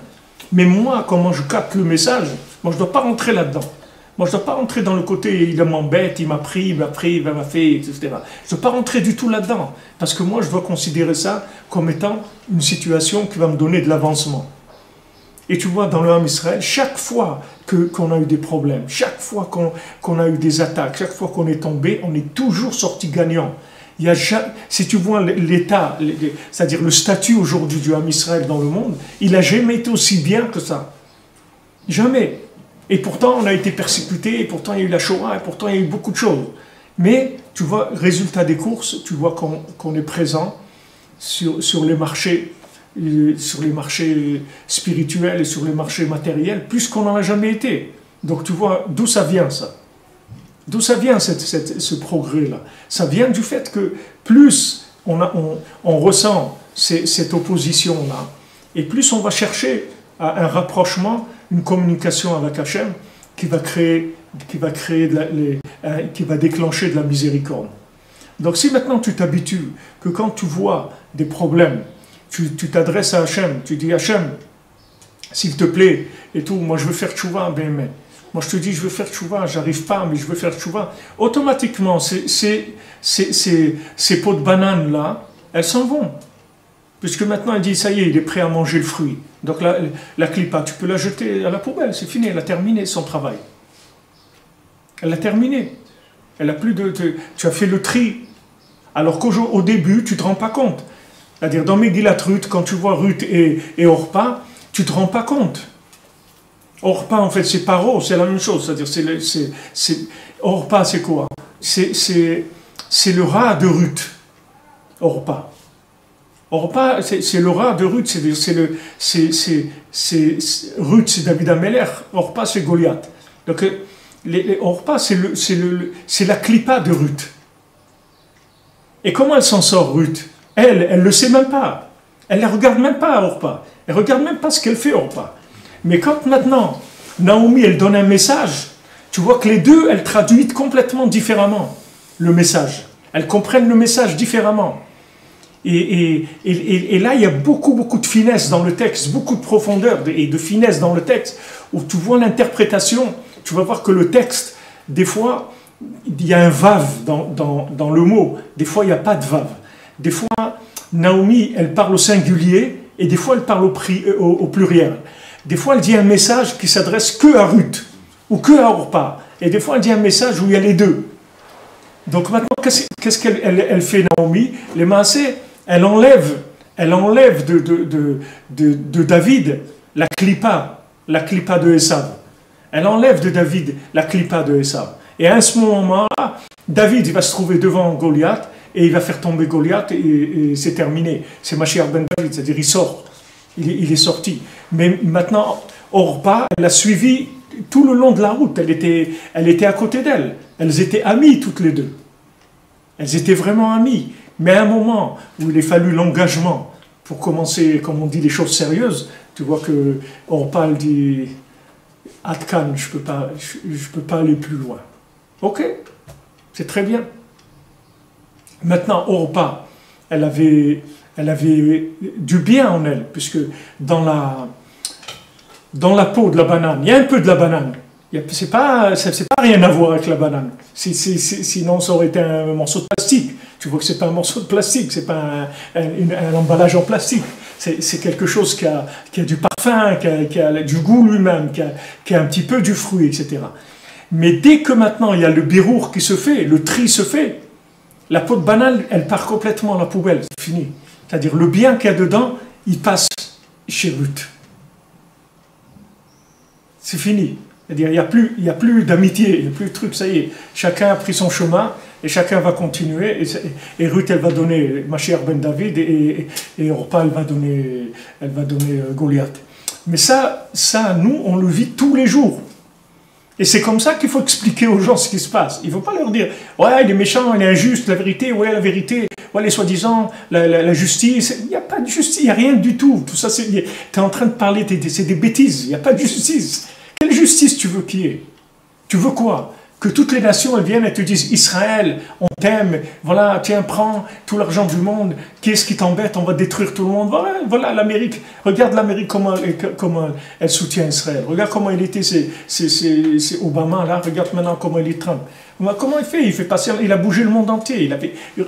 Mais moi, comment je capte le message, moi je ne dois pas rentrer là-dedans. Moi je ne dois pas rentrer dans le côté, il m'embête, il m'a pris, il m'a fait, etc. Je ne dois pas rentrer du tout là-dedans. Parce que moi je dois considérer ça comme étant une situation qui va me donner de l'avancement. Et tu vois, dans le Ham Israël, chaque fois qu'on a eu des problèmes, chaque fois qu'on a eu des attaques, chaque fois qu'on est tombé, on est toujours sorti gagnant. Si tu vois l'état, c'est-à-dire le statut aujourd'hui du Ham Israël dans le monde, il n'a jamais été aussi bien que ça. Jamais. Et pourtant, on a été persécuté, et pourtant, il y a eu la Shoah, et pourtant, il y a eu beaucoup de choses. Mais, tu vois, résultat des courses, tu vois qu'on est présent sur les marchés spirituels et sur les marchés matériels, plus qu'on n'en a jamais été. Donc, tu vois, d'où ça vient, ça? D'où ça vient, ce progrès-là? Ça vient du fait que plus on ressent cette opposition-là, et plus on va chercher un rapprochement, une communication avec Hachem qui va déclencher de la miséricorde. Donc si maintenant tu t'habitues que quand tu vois des problèmes, tu t'adresses à Hachem, tu dis Hachem, s'il te plaît, et tout, moi je veux faire tchouva, ben mais. Moi je te dis je veux faire tchouva, j'arrive pas, mais je veux faire tchouva. Automatiquement, ces pots de bananes là, elles s'en vont. Puisque maintenant elle dit ça y est, il est prêt à manger le fruit. Donc la clipa, tu peux la jeter à la poubelle, c'est fini, elle a terminé son travail. Elle a terminé. Elle a plus tu as fait le tri. Alors qu'au début, tu ne te rends pas compte. C'est-à-dire, dans Megillat Ruth, quand tu vois Ruth et Orpa, tu ne te rends pas compte. Orpa, en fait, c'est paro, c'est la même chose. C'est-à-dire, Orpa, c'est quoi? C'est le rat de Ruth. Orpa. Orpa, c'est le rat de Ruth, Ruth, c'est David Ameller, Orpa, c'est Goliath. Donc, Orpa, c'est la clipa de Ruth. Et comment elle s'en sort, Ruth? Elle ne le sait même pas. Elle ne la regarde même pas, Orpa. Elle ne regarde même pas ce qu'elle fait, Orpa. Mais quand maintenant, Naomi, elle donne un message, tu vois que les deux, elles traduisent complètement différemment le message. Elles comprennent le message différemment. Et là, il y a beaucoup de finesse dans le texte, beaucoup de profondeur et de finesse dans le texte, où tu vois l'interprétation. Tu vas voir que le texte, des fois, il y a un vav dans le mot. Des fois, il n'y a pas de vav. Des fois, Naomi, elle parle au singulier, et des fois, elle parle au pluriel. Des fois, elle dit un message qui s'adresse que à Ruth, ou que à Orpa. Et des fois, elle dit un message où il y a les deux. Donc maintenant, qu'est-ce qu'elle fait, Naomi? Les Maasé, elle enlève de David la clipa de Esav. Elle enlève de David la clipa de Esav. Et à ce moment-là, David il va se trouver devant Goliath et il va faire tomber Goliath et c'est terminé. C'est Mashiach ben David, c'est-à-dire il sort. Il est sorti. Mais maintenant, Orpa, elle a suivi tout le long de la route. Elle était à côté d'elle. Elles étaient amies toutes les deux. Elles étaient vraiment amies. Mais à un moment où il a fallu l'engagement pour commencer, comme on dit, les choses sérieuses, tu vois que Orpa elle dit Atkan, je peux pas aller plus loin. Ok, c'est très bien. Maintenant, Orpa, elle avait du bien en elle, puisque dans la peau de la banane, il y a un peu de la banane. C'est pas rien à voir avec la banane. Sinon, ça aurait été un morceau de plastique. Tu vois que c'est pas un morceau de plastique, c'est pas un emballage en plastique. C'est quelque chose qui a du parfum, qui a du goût lui-même, qui a un petit peu du fruit, etc. Mais dès que maintenant il y a le birour qui se fait, le tri se fait, la peau de banane, elle part complètement à la poubelle, c'est fini. C'est-à-dire le bien qu'il y a dedans, il passe chez Ruth. C'est fini. C'est-à-dire il n'y a plus d'amitié, il n'y a plus de truc, ça y est. Chacun a pris son chemin et chacun va continuer. Et Ruth, elle va donner Mashiach ben David et Orpa, elle va donner Goliath. Mais ça, nous, on le vit tous les jours. Et c'est comme ça qu'il faut expliquer aux gens ce qui se passe. Il ne faut pas leur dire « Ouais, il est méchant, il est injuste, la vérité, ouais, la vérité, ouais, les soi-disant, la justice. » Il n'y a pas de justice, il n'y a rien du tout. Tout ça, tu es en train de parler, c'est des bêtises. Il n'y a pas de justice. Quelle justice tu veux qu'il y ait? Tu veux quoi? Que toutes les nations elles viennent et te disent Israël, on t'aime, voilà, tiens, prends tout l'argent du monde, qu'est-ce qui t'embête, on va détruire tout le monde. Voilà l'Amérique, regarde l'Amérique comment elle soutient Israël. Regarde comment il était, c'est Obama là, regarde maintenant comment il est Trump. Comment il fait? Il a bougé le monde entier,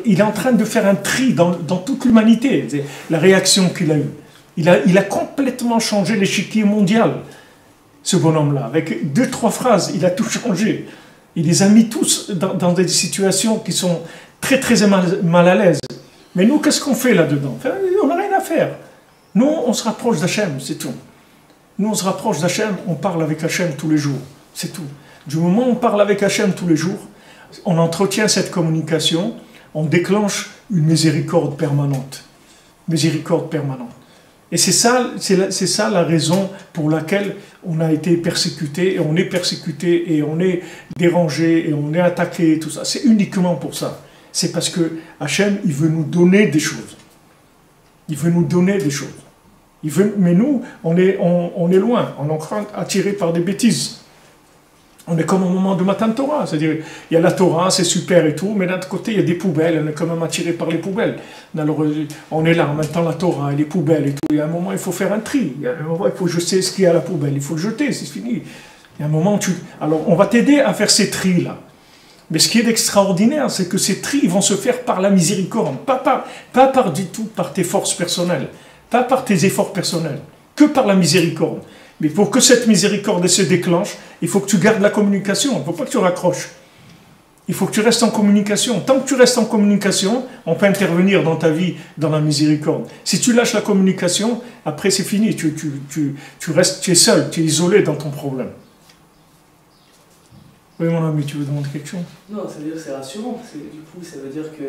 il est en train de faire un tri dans toute l'humanité, la réaction qu'il a eue. Il a complètement changé l'échiquier mondial, ce bonhomme-là. Avec 2-3 phrases, il a tout changé. Il les a mis tous dans des situations qui sont très mal à l'aise. Mais nous, qu'est-ce qu'on fait là-dedans? On n'a rien à faire. Nous, on se rapproche d'Hachem, c'est tout. Nous, on se rapproche d'Hachem, on parle avec Hachem tous les jours, c'est tout. Du moment où on parle avec Hachem tous les jours, on entretient cette communication, on déclenche une miséricorde permanente. Miséricorde permanente. Et c'est ça la raison pour laquelle on a été persécuté, et on est persécuté, et on est dérangé, et on est attaqué, tout ça. C'est uniquement pour ça. C'est parce que Hachem, il veut nous donner des choses. Il veut nous donner des choses. Mais nous, on est loin, on est encore attiré par des bêtises. On est comme au moment de Matan Torah, c'est-à-dire, il y a la Torah, c'est super et tout, mais d'un autre côté, il y a des poubelles, on est quand même attiré par les poubelles. Alors, on est là, en même temps, la Torah, et les poubelles et tout. Il y a un moment, il faut faire un tri. Il y a un moment, il faut jeter ce qu'il y a à la poubelle. Il faut le jeter, c'est fini. Il y a un moment, Alors, on va t'aider à faire ces tris-là. Mais ce qui est extraordinaire, c'est que ces tris vont se faire par la miséricorde, pas du tout par tes forces personnelles, pas par tes efforts personnels, que par la miséricorde. Mais pour que cette miséricorde se déclenche, il faut que tu gardes la communication. Il ne faut pas que tu raccroches. Il faut que tu restes en communication. Tant que tu restes en communication, on peut intervenir dans ta vie, dans la miséricorde. Si tu lâches la communication, après c'est fini. Tu es seul, tu es isolé dans ton problème. Oui, mon ami, tu veux demander quelque chose? Non, ça veut dire que c'est rassurant, parce que du coup, ça veut dire que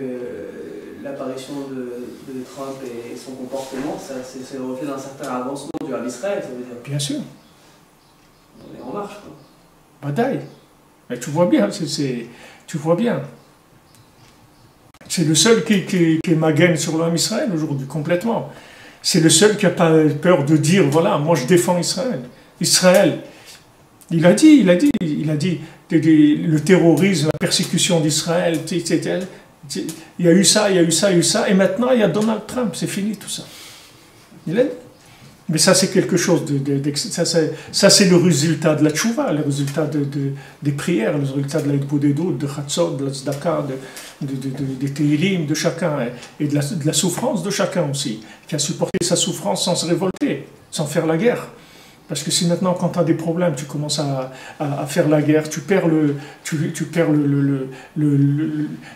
l'apparition de Trump et son comportement, c'est le reflet d'un certain avancement du rêve d'Israël, ça veut dire. Bien sûr. On est en marche, quoi. Bataille. Mais tu vois bien, tu vois bien. C'est le seul qui est magaine sur l'homme Israël aujourd'hui, complètement. C'est le seul qui n'a pas peur de dire, voilà, moi je défends Israël. Israël, il a dit, le terrorisme, la persécution d'Israël, etc. Il y a eu ça, il y a eu ça, il y a eu ça, et maintenant il y a Donald Trump, c'est fini tout ça. Il a dit. Mais ça c'est quelque chose ça c'est le résultat de la tchouva, le résultat des prières, le résultat de l'Aïd-Bodedou, de Chatzot, de la Tzedaka, des Tehillim, de chacun, et de la souffrance de chacun aussi, qui a supporté sa souffrance sans se révolter, sans faire la guerre. Parce que si maintenant, quand tu as des problèmes, tu commences à faire la guerre, tu perds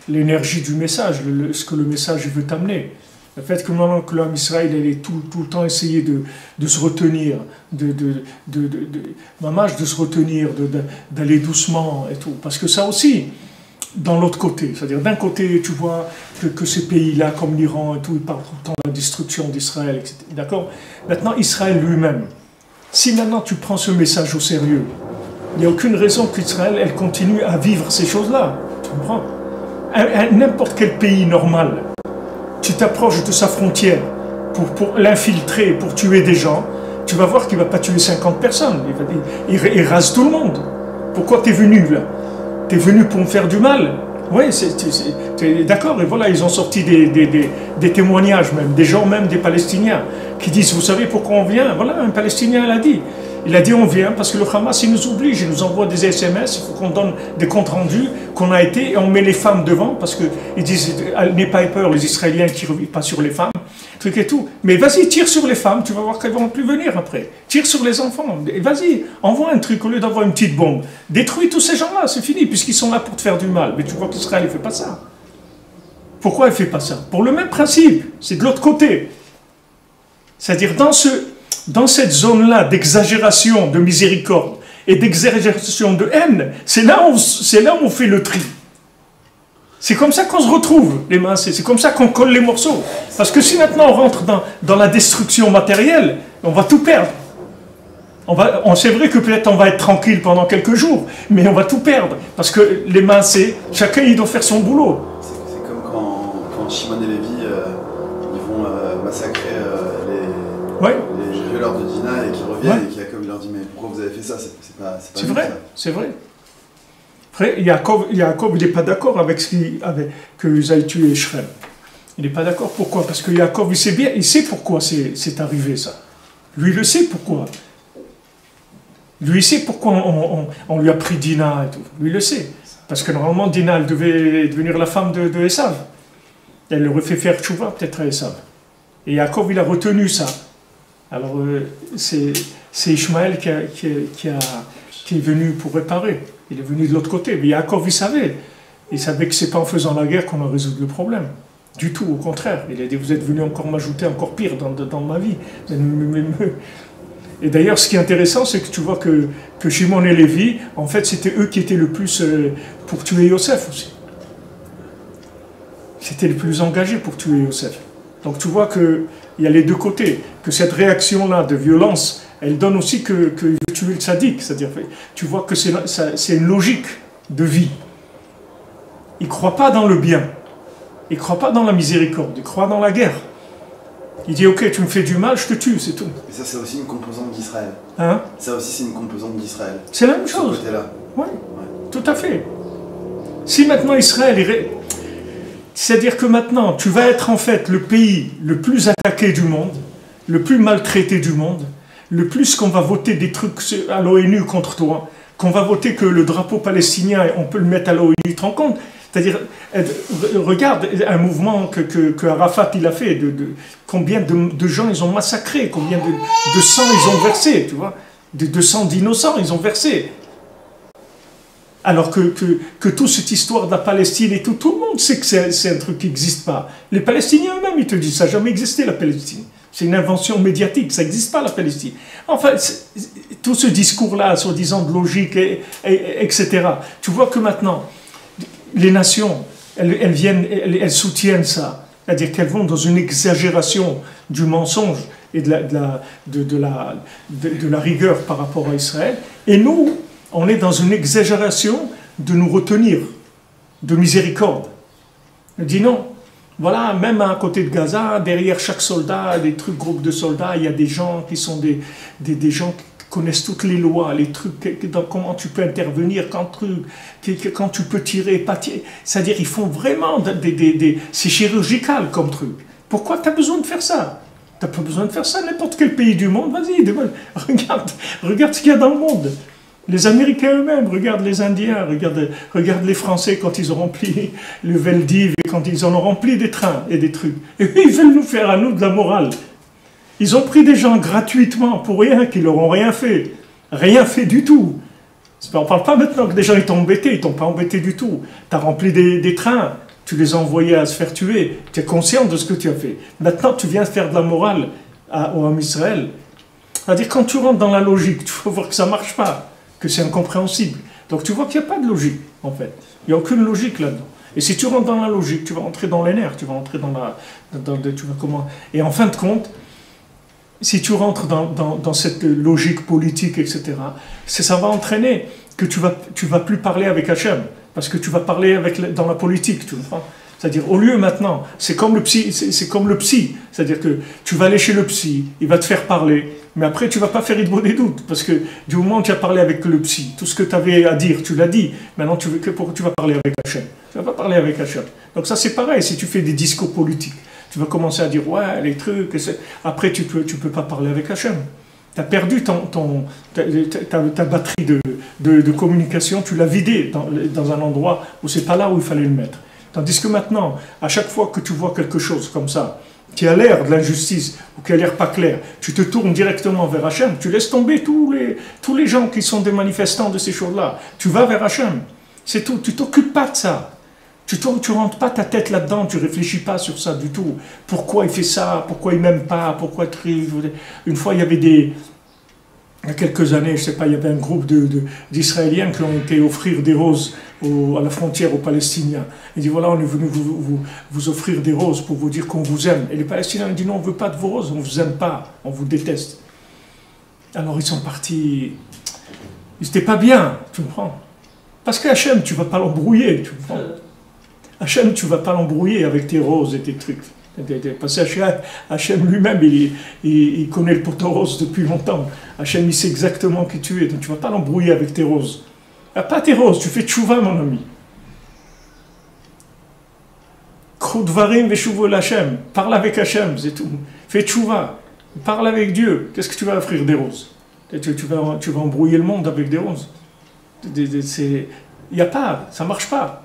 l'énergie du message, ce que le message veut t'amener. Le fait que maintenant que l'homme Israël elle est tout le temps essayé de se retenir, de se retenir, d'aller doucement et tout. Parce que ça aussi, dans l'autre côté, c'est-à-dire d'un côté, tu vois que ces pays-là, comme l'Iran et tout, ils parlent tout le temps de la destruction d'Israël, etc. D'accord? Maintenant, Israël lui-même, si maintenant tu prends ce message au sérieux, il n'y a aucune raison qu'Israël elle continue à vivre ces choses-là. Tu comprends? N'importe quel pays normal, tu t'approches de sa frontière pour l'infiltrer, pour tuer des gens, tu vas voir qu'il ne va pas tuer 50 personnes. Il rase tout le monde. Pourquoi tu es venu là? Tu es venu pour me faire du mal? Oui, d'accord. Et voilà, ils ont sorti des témoignages même, des gens même, des Palestiniens, qui disent, vous savez pourquoi on vient? Voilà, un Palestinien l'a dit. Il a dit on vient parce que le Hamas il nous oblige, il nous envoie des SMS, il faut qu'on donne des comptes rendus, qu'on a été, et on met les femmes devant, parce qu'ils disent, n'aie pas peur les Israéliens qui ne reviennent pas sur les femmes, truc et tout. Mais vas-y, tire sur les femmes, tu vas voir qu'elles ne vont plus venir après. Tire sur les enfants, vas-y, envoie un truc au lieu d'envoyer une petite bombe. Détruis tous ces gens-là, c'est fini, puisqu'ils sont là pour te faire du mal. Mais tu vois qu'Israël ne fait pas ça. Pourquoi il ne fait pas ça? Pour le même principe, c'est de l'autre côté. C'est-à-dire dans cette zone-là d'exagération, de miséricorde et d'exagération de haine, c'est là où on fait le tri. C'est comme ça qu'on se retrouve, les mains, c'est comme ça qu'on colle les morceaux. Parce que si maintenant on rentre dans la destruction matérielle, on va tout perdre. C'est vrai que peut-être on va être tranquille pendant quelques jours, mais on va tout perdre. Parce que les mains, chacun il doit faire son boulot. C'est comme quand Shimon et Lévi ils vont massacrer les violeurs de Dina et qui reviennent et qui Jacob leur dit mais pourquoi vous avez fait ça? C'est vrai, c'est vrai. Après, Jacob il n'est pas d'accord avec que Usaï tué Shrem. Il n'est pas d'accord. Pourquoi? Parce que Jacob il sait pourquoi c'est arrivé ça. Lui il le sait pourquoi. Lui il sait pourquoi on lui a pris Dina et tout. Lui il le sait. Parce que normalement Dina elle devait devenir la femme de Esav. Elle aurait fait faire tchouva peut-être à Esav. Et Jacob il a retenu ça. Alors, c'est Ishmaël qui est venu pour réparer. Il est venu de l'autre côté. Mais Yaakov, il savait. Il savait que ce n'est pas en faisant la guerre qu'on va résoudre le problème. Du tout, au contraire. Il a dit, vous êtes venu encore m'ajouter encore pire dans ma vie. Et d'ailleurs, ce qui est intéressant, c'est que tu vois que Shimon et Lévi, en fait, c'était eux qui étaient le plus pour tuer Yosef aussi. C'était les plus engagés pour tuer Yosef. Donc tu vois qu'il y a les deux côtés, que cette réaction-là de violence, elle donne aussi qu'il veut tuer le tzaddik, c'est-à-dire tu vois que c'est une logique de vie. Il ne croit pas dans le bien, il ne croit pas dans la miséricorde, il croit dans la guerre. Il dit ok, tu me fais du mal, je te tue, c'est tout. Et ça c'est aussi une composante d'Israël. Hein? Ça aussi c'est une composante d'Israël. C'est la même chose. Ce côté-là. Oui, tout à fait. Si maintenant Israël c'est-à-dire que maintenant, tu vas être en fait le pays le plus attaqué du monde, le plus maltraité du monde, le plus qu'on va voter des trucs à l'ONU contre toi, qu'on va voter que le drapeau palestinien, on peut le mettre à l'ONU, tu te rends compte? C'est-à-dire, regarde un mouvement que Arafat il a fait, combien de gens ils ont massacré, combien de sang ils ont versé, tu vois, de sang d'innocents ils ont versé. Alors que toute cette histoire de la Palestine et tout le monde sait que c'est un truc qui n'existe pas. Les Palestiniens eux-mêmes, ils te disent, ça n'a jamais existé la Palestine. C'est une invention médiatique, ça n'existe pas la Palestine. Enfin, tout ce discours-là, soi-disant de logique, etc. Tu vois que maintenant, les nations, elles soutiennent ça. C'est-à-dire qu'elles vont dans une exagération du mensonge et de la rigueur par rapport à Israël. Et nous, on est dans une exagération de nous retenir, de miséricorde. On dit non. Voilà, même à côté de Gaza, derrière chaque soldat, des groupes de soldats, il y a des gens qui sont des gens qui connaissent toutes les lois, les trucs, comment tu peux intervenir, quand tu peux tirer, pas tirer. C'est-à-dire, ils font vraiment c'est chirurgical comme truc. Pourquoi tu as besoin de faire ça? Tu n'as pas besoin de faire ça, n'importe quel pays du monde, vas-y, regarde ce qu'il y a dans le monde. Les Américains eux-mêmes, regarde les Indiens, regarde les Français quand ils ont rempli le Veldiv et quand ils en ont rempli des trains et des trucs. Et eux, ils veulent nous faire à nous de la morale. Ils ont pris des gens gratuitement pour rien, qui leur ont rien fait. Rien fait du tout. On ne parle pas maintenant que des gens ils t'ont embêté, ils t'ont pas embêté du tout. Tu as rempli des trains, tu les as envoyés à se faire tuer, tu es conscient de ce que tu as fait. Maintenant, tu viens faire de la morale au Israël. C'est-à-dire, quand tu rentres dans la logique, tu vas voir que ça ne marche pas, que c'est incompréhensible. Donc tu vois qu'il n'y a pas de logique, en fait. Il n'y a aucune logique là-dedans. Et si tu rentres dans la logique, tu vas rentrer dans les nerfs, tu vas rentrer Et en fin de compte, si tu rentres dans cette logique politique, etc., ça va entraîner que tu vas plus parler avec Hachem, parce que tu vas parler dans la politique, tu vois. C'est-à-dire, au lieu maintenant, c'est comme le psy, c'est-à-dire que tu vas aller chez le psy, il va te faire parler, mais après tu ne vas pas faire des doutes, parce que du moment où tu as parlé avec le psy, tout ce que tu avais à dire, tu l'as dit, maintenant pourquoi tu vas parler avec Hachem? Tu ne vas pas parler avec Hachem. Donc ça c'est pareil, si tu fais des discours politiques, tu vas commencer à dire, ouais, les trucs, après tu peux pas parler avec Hachem. Tu as perdu ta batterie de communication, tu l'as vidée dans un endroit où c'est pas là où il fallait le mettre. Tandis que maintenant, à chaque fois que tu vois quelque chose comme ça, qui a l'air de l'injustice ou qui a l'air pas clair, tu te tournes directement vers Hachem, tu laisses tomber tous les gens qui sont des manifestants de ces choses-là. Tu vas vers Hachem, c'est tout, tu t'occupes pas de ça. Tu rentres pas ta tête là-dedans, tu réfléchis pas sur ça du tout. Pourquoi il fait ça? Pourquoi il m'aime pas? Pourquoi Une fois, il y avait il y a quelques années, je sais pas, il y avait un groupe d'Israéliens qui ont été offrir des roses à la frontière aux Palestiniens. Ils disent, voilà, on est venu vous offrir des roses pour vous dire qu'on vous aime. Et les Palestiniens ont dit, non, on veut pas de vos roses, on vous aime pas, on vous déteste. Alors ils sont partis, ils étaient pas bien, tu comprends? Parce qu'Hachem, tu vas pas l'embrouiller, tu comprends? Hachem, tu ne vas pas l'embrouiller avec tes roses et tes trucs. Parce que Hachem lui-même, il connaît le poteau rose depuis longtemps. Hachem, il sait exactement qui tu es. Donc tu ne vas pas l'embrouiller avec tes roses. Pas tes roses, tu fais tchouva, mon ami. Krodvarim veshuvo l'Hachem. Parle avec Hachem, c'est tout. Fais tchouva. Parle avec Dieu. Qu'est-ce que tu vas offrir des roses? Tu vas embrouiller le monde avec des roses. Il n'y a pas, ça ne marche pas.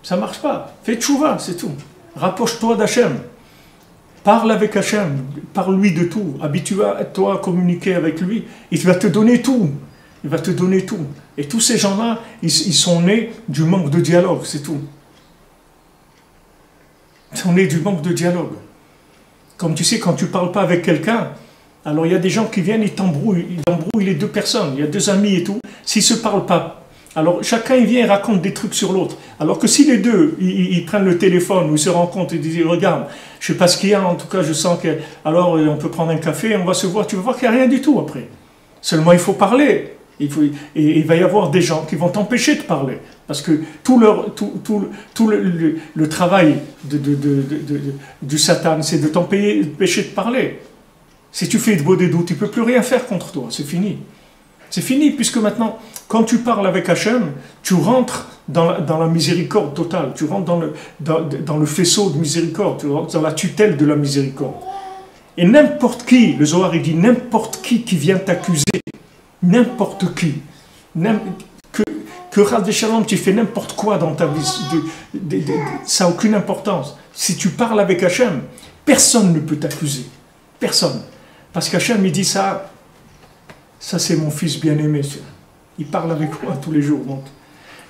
Ça ne marche pas. Fais tchouva, c'est tout. Rapproche-toi d'Hachem. Parle avec Hachem. Parle-lui de tout. Habitue-toi à communiquer avec lui. Il va te donner tout. Il va te donner tout. Et tous ces gens-là, ils sont nés du manque de dialogue, c'est tout. Ils sont nés du manque de dialogue. Comme tu sais, quand tu ne parles pas avec quelqu'un, alors il y a des gens qui viennent, ils t'embrouillent les deux personnes. Il y a deux amis et tout. S'ils ne se parlent pas, alors chacun il vient et raconte des trucs sur l'autre. Alors que si les deux, ils prennent le téléphone ou ils se rencontrent et disent, regarde, je ne sais pas ce qu'il y a, en tout cas je sens que... Alors on peut prendre un café, on va se voir, tu vas voir qu'il n'y a rien du tout après. Seulement il faut parler. Et il va y avoir des gens qui vont t'empêcher de parler. Parce que tout le travail du Satan, c'est de t'empêcher de parler. Si tu fais des doutes, il ne peut plus rien faire contre toi, c'est fini. C'est fini, puisque maintenant, quand tu parles avec Hachem, tu rentres dans la miséricorde totale, tu rentres dans le faisceau de miséricorde, tu rentres dans la tutelle de la miséricorde. Et n'importe qui, le Zohar il dit, n'importe qui vient t'accuser, n'importe qui, que Ras Shalom, tu fais n'importe quoi dans ta vie, ça n'a aucune importance. Si tu parles avec Hachem, personne ne peut t'accuser, personne. Parce qu'Hachem il dit ça c'est mon fils bien-aimé, il parle avec moi tous les jours, donc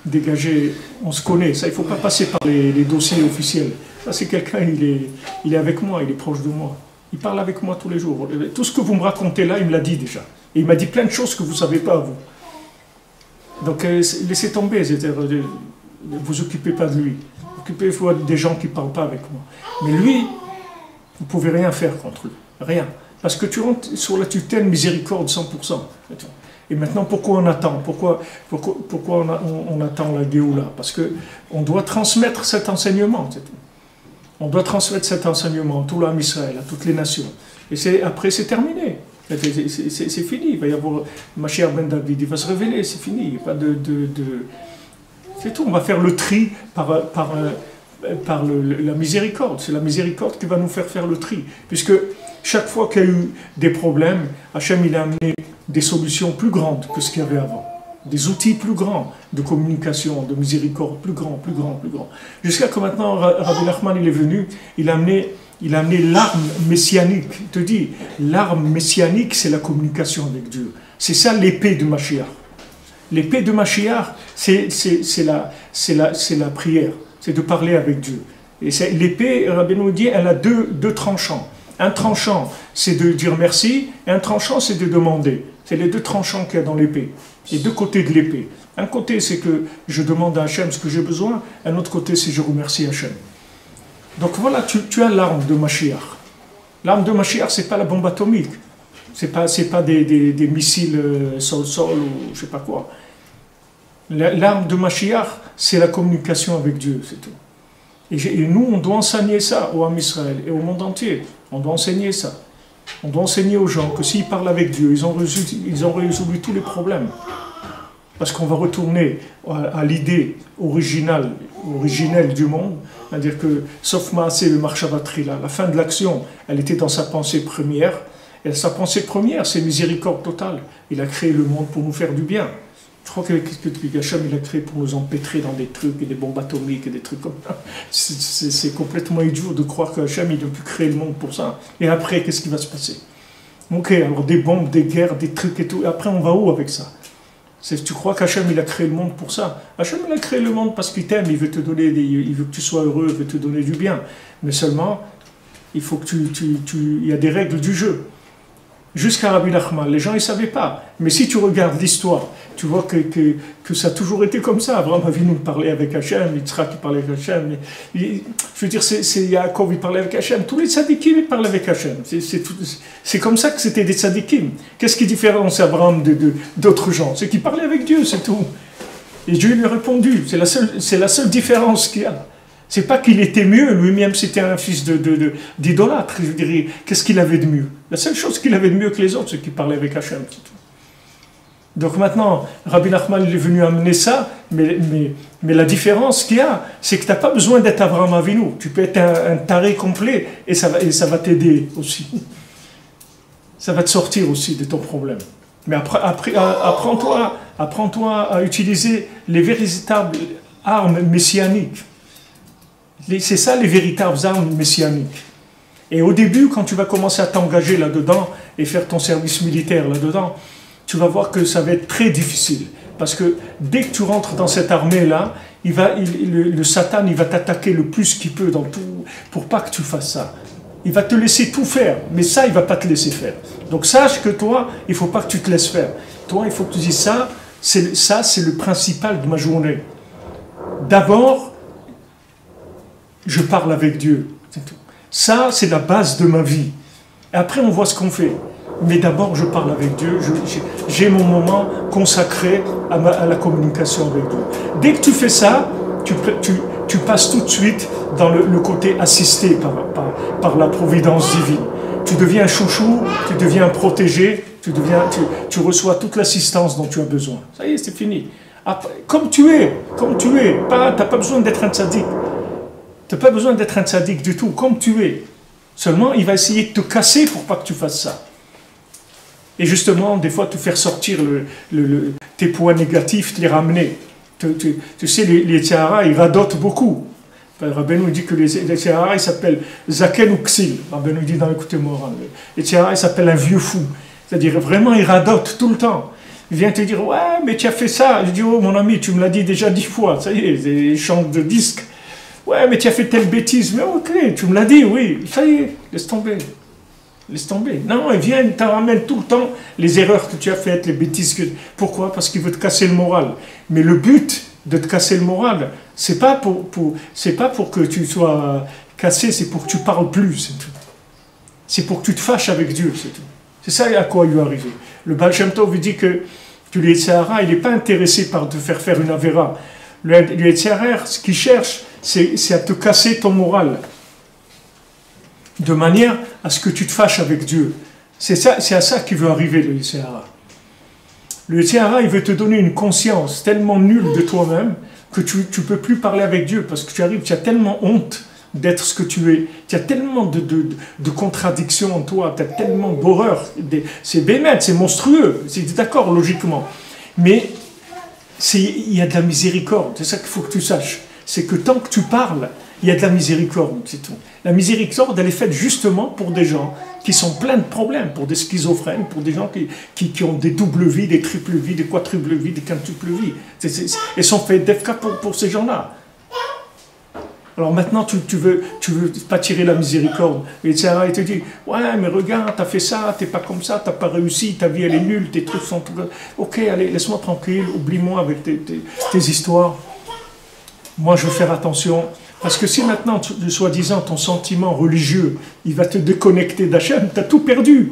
dégagez, on se connaît, ça il ne faut pas passer par les dossiers officiels. Ça c'est quelqu'un, il est avec moi, il est proche de moi. Il parle avec moi tous les jours. Tout ce que vous me racontez là, il me l'a dit déjà. Et il m'a dit plein de choses que vous ne savez pas, vous. Donc, laissez tomber, ne vous occupez pas de lui. Occupez-vous des gens qui ne parlent pas avec moi. Mais lui, vous ne pouvez rien faire contre lui. Rien. Parce que tu rentres sur la tutelle miséricorde 100%. Et maintenant, pourquoi on attend? Pourquoi on attend la Géoula? Parce qu'on doit transmettre cet enseignement, c'est tout. On doit transmettre cet enseignement à tout l'âme Israël, à toutes les nations. Et après, c'est terminé. C'est fini. Il va y avoir Mashiach ben David, il va se révéler, c'est fini. Il n'y a pas c'est tout. On va faire le tri par la miséricorde. C'est la miséricorde qui va nous faire le tri. Puisque chaque fois qu'il y a eu des problèmes, Hachem il a amené des solutions plus grandes que ce qu'il y avait avant. Des outils plus grands de communication, de miséricorde, plus grands. Jusqu'à que maintenant, Rabbi Nachman il est venu, il a amené l'arme messianique. Il te dit, l'arme messianique, c'est la communication avec Dieu. C'est ça l'épée de Mashiach. L'épée de Mashiach, c'est la prière, c'est de parler avec Dieu. Et l'épée, Rabbi nous dit, elle a deux tranchants. Un tranchant, c'est de dire merci, et un tranchant, c'est de demander. C'est les deux tranchants qu'il y a dans l'épée. Les deux côtés de l'épée. Un côté, c'est que je demande à Hachem ce que j'ai besoin, un autre côté, c'est je remercie Hachem. Donc voilà, tu as l'arme de Mashiach. L'arme de Mashiach, c'est pas la bombe atomique. C'est pas des missiles sol-sol ou je sais pas quoi. L'arme de Mashiach, c'est la communication avec Dieu, c'est tout. Et nous, on doit enseigner ça au Ham Israël et au monde entier. On doit enseigner ça. On doit enseigner aux gens que s'ils parlent avec Dieu, ils ont résolu tous les problèmes. Parce qu'on va retourner à l'idée originelle du monde, c'est-à-dire que, sauf Maaseh le Marchavatrila, la fin de l'action, elle était dans sa pensée première. Et sa pensée première, c'est miséricorde totale. Il a créé le monde pour nous faire du bien. Je crois que Hachem, il a créé pour nous empêtrer dans des trucs et des bombes atomiques et des trucs comme ça. C'est complètement idiot de croire que Hachem, il a pu créer le monde pour ça. Et après, qu'est-ce qui va se passer? Ok, alors des bombes, des guerres, des trucs et tout. Et après, on va où avec ça? Tu crois qu'Hachem, il a créé le monde pour ça? Hachem, il a créé le monde parce qu'il t'aime, il veut te donner, il veut que tu sois heureux, il veut te donner du bien. Mais seulement, il faut que il y a des règles du jeu. Jusqu'à Rabbi Nachman, les gens ne savaient pas. Mais si tu regardes l'histoire, tu vois que ça a toujours été comme ça. Abraham Avinu parlait avec Hachem, Yitzhak il parlait avec Hachem. Je veux dire, c'est Yaakov il parlait avec Hachem. Tous les tzadikim ils parlaient avec Hachem. C'est comme ça que c'était des tzadikim. Qu'est-ce qui différencie Abraham d'autres gens? C'est qu'ils parlaient avec Dieu, c'est tout. Et Dieu lui a répondu. C'est la seule différence qu'il y a. C'est pas qu'il était mieux, lui-même c'était un fils d'idolâtre, je dirais, qu'est-ce qu'il avait de mieux? La seule chose qu'il avait de mieux que les autres, c'est qu'il parlait avec Hachem. Donc maintenant, Rabbi Nachman il est venu amener ça, mais la différence qu'il y a, c'est que tu n'as pas besoin d'être Avraham Avinu, tu peux être un taré complet et ça va t'aider aussi. Ça va te sortir aussi de ton problème. Mais apprends-toi à utiliser les véritables armes messianiques. C'est ça les véritables armes messianiques. Et au début, quand tu vas commencer à t'engager là-dedans et faire ton service militaire là-dedans, tu vas voir que ça va être très difficile. Parce que dès que tu rentres dans cette armée-là, le Satan il va t'attaquer le plus qu'il peut dans tout, pour pas que tu fasses ça. Il va te laisser tout faire, mais ça, il ne va pas te laisser faire. Donc sache que toi, il ne faut pas que tu te laisses faire. Toi, il faut que tu dises ça, c'est le principal de ma journée. D'abord, je parle avec Dieu. C'est tout. Ça, c'est la base de ma vie. Et après, on voit ce qu'on fait. Mais d'abord, je parle avec Dieu. J'ai mon moment consacré à la communication avec Dieu. Dès que tu fais ça, tu passes tout de suite dans le côté assisté par la providence divine. Tu deviens un chouchou, tu deviens un protégé, tu reçois toute l'assistance dont tu as besoin. Ça y est, c'est fini. Après, comme tu es, tu n'as pas besoin d'être un tzaddik. Tu n'as pas besoin d'être un tzaddik du tout, comme tu es. Seulement, il va essayer de te casser pour pas que tu fasses ça. Et justement, des fois, te faire sortir tes points négatifs, te les ramener. Tu sais, les Tziara, ils radotent beaucoup. Rabbeinu dit que les Tziara, ils s'appellent Zaken ou Ksil. Rabbeinu dit dans l'écoute-moi, les Tziara, ils s'appellent un vieux fou. C'est-à-dire, vraiment, ils radotent tout le temps. Il vient te dire, ouais, mais tu as fait ça. Je dis, oh, mon ami, tu me l'as dit déjà 10 fois. Ça y est, ils chantent de disque. Ouais, mais tu as fait telle bêtise. Mais ok, tu me l'as dit, oui. Ça y est, laisse tomber. Laisse tomber. Non, il vient, il te ramène tout le temps les erreurs que tu as faites, les bêtises que... Pourquoi? Parce qu'il veut te casser le moral. Mais le but de te casser le moral, c'est pas pour que tu sois cassé, c'est pour que tu parles plus, c'est tout. C'est pour que tu te fâches avec Dieu, c'est tout. C'est ça à quoi il lui est arrivé. Le Baal Shem Tov lui dit que le Yetzer Hara, il n'est pas intéressé par te faire une avéra. Le Yetzer Hara, ce qu'il cherche, c'est à te casser ton moral. De manière à ce que tu te fâches avec Dieu. C'est à ça qu'il veut arriver, le Yetzer Hara. Le Yetzer Hara, il veut te donner une conscience tellement nulle de toi-même que tu ne peux plus parler avec Dieu parce que tu as tellement honte d'être ce que tu es. Tu as tellement de contradictions en toi, tu as tellement d'horreur. C'est bémet, c'est monstrueux, c'est d'accord, logiquement. Mais il y a de la miséricorde, c'est ça qu'il faut que tu saches. C'est que tant que tu parles, il y a de la miséricorde, c'est tout. La miséricorde, elle est faite justement pour des gens qui sont pleins de problèmes, pour des schizophrènes, pour des gens qui ont des doubles vies, des triples vies, des quadruples vies, des quintuples vies. Elles sont faites d'EFK pour ces gens-là. Alors maintenant, tu veux pas tirer la miséricorde. Et Sarah, il te dit, ouais, mais regarde, t'as fait ça, t'es pas comme ça, t'as pas réussi, ta vie elle est nulle, tes trucs sont... Ok, allez, laisse-moi tranquille, oublie-moi avec tes histoires. Moi, je veux faire attention. Parce que si maintenant, soi-disant, ton sentiment religieux, il va te déconnecter d'Hachem, t'as tout perdu.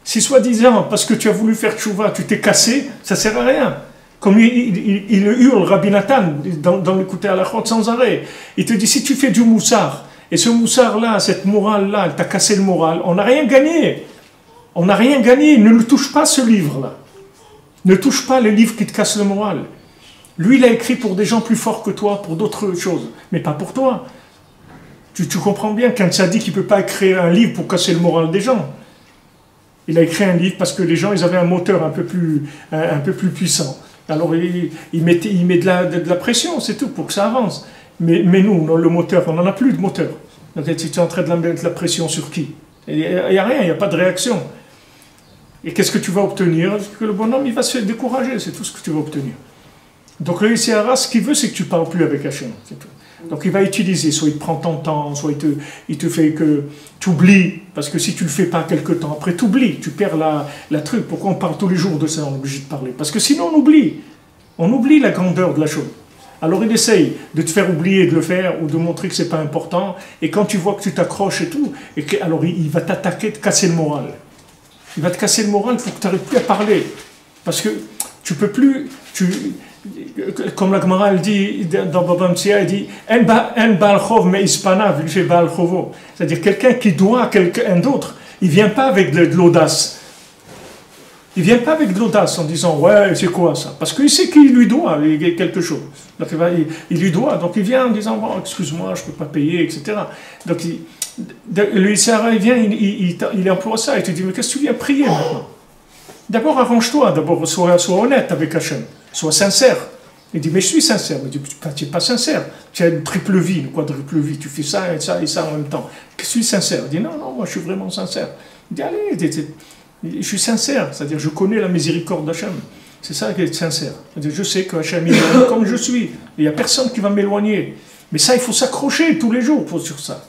Si soi-disant, parce que tu as voulu faire tchouva, tu t'es cassé, ça sert à rien. Comme il hurle, Rabbi Nathan, dans l'écouter à la chôte sans arrêt. Il te dit, si tu fais du moussard, et ce moussard-là, cette morale-là, elle t'a cassé le moral, on n'a rien gagné. On n'a rien gagné, ne le touche pas ce livre-là. Ne touche pas les livres qui te cassent le moral. Lui, il a écrit pour des gens plus forts que toi, pour d'autres choses, mais pas pour toi. Tu comprends bien qu'un tzaddik, il ne peut pas écrire un livre pour casser le moral des gens. Il a écrit un livre parce que les gens, ils avaient un moteur un peu plus puissant. Alors, il met de la pression, c'est tout, pour que ça avance. Mais nous, le moteur, on n'en a plus de moteur. Donc, tu es en train de mettre de la pression sur qui? Il n'y a rien, il n'y a pas de réaction. Et qu'est-ce que tu vas obtenir? Que le bonhomme, il va se décourager, c'est tout ce que tu vas obtenir. Donc, le Yetzer Hara, ce qu'il veut, c'est que tu ne parles plus avec Hachem, c'est tout. Donc, il va utiliser, soit il prend ton temps, soit il te fait que tu oublies, parce que si tu ne le fais pas quelque temps, après tu oublies, tu perds la truc. Pourquoi on parle tous les jours de ça, on est obligé de parler? Parce que sinon on oublie la grandeur de la chose. Alors il essaye de te faire oublier de le faire, ou de montrer que ce n'est pas important, et quand tu vois que tu t'accroches et tout, alors il va t'attaquer, te casser le moral. Il va te casser le moral, il faut que tu n'arrives plus à parler. Parce que tu ne peux plus... Comme la Gemara elle dit dans Baba Metzia, elle dit En Baal Chov me ispana v'il Baal Chovo. C'est-à-dire quelqu'un qui doit à quelqu'un d'autre, il ne vient pas avec de l'audace. Il ne vient pas avec de l'audace en disant ouais, c'est quoi ça? Parce qu'il sait qu'il lui doit quelque chose. Donc il lui doit, donc il vient en disant bon, excuse-moi, je ne peux pas payer, etc. Donc le Yetzer Hara, il vient, il emploie ça, il te dit mais qu'est-ce que tu viens prier maintenant? D'abord arrange-toi, d'abord sois honnête avec Hachem. Sois sincère. Il dit, mais je suis sincère. Il dit, tu n'es pas sincère. Tu as une triple vie, une quadruple vie. Tu fais ça et ça en même temps. Je suis sincère. Il dit, non, moi je suis vraiment sincère. Il dit, allez, je suis sincère. C'est-à-dire, je connais la miséricorde d'Hachem. C'est ça qui est sincère. C'est-à-dire, je sais que Hachem, il est comme je suis. Il n'y a personne qui va m'éloigner. Mais ça, il faut s'accrocher tous les jours sur ça.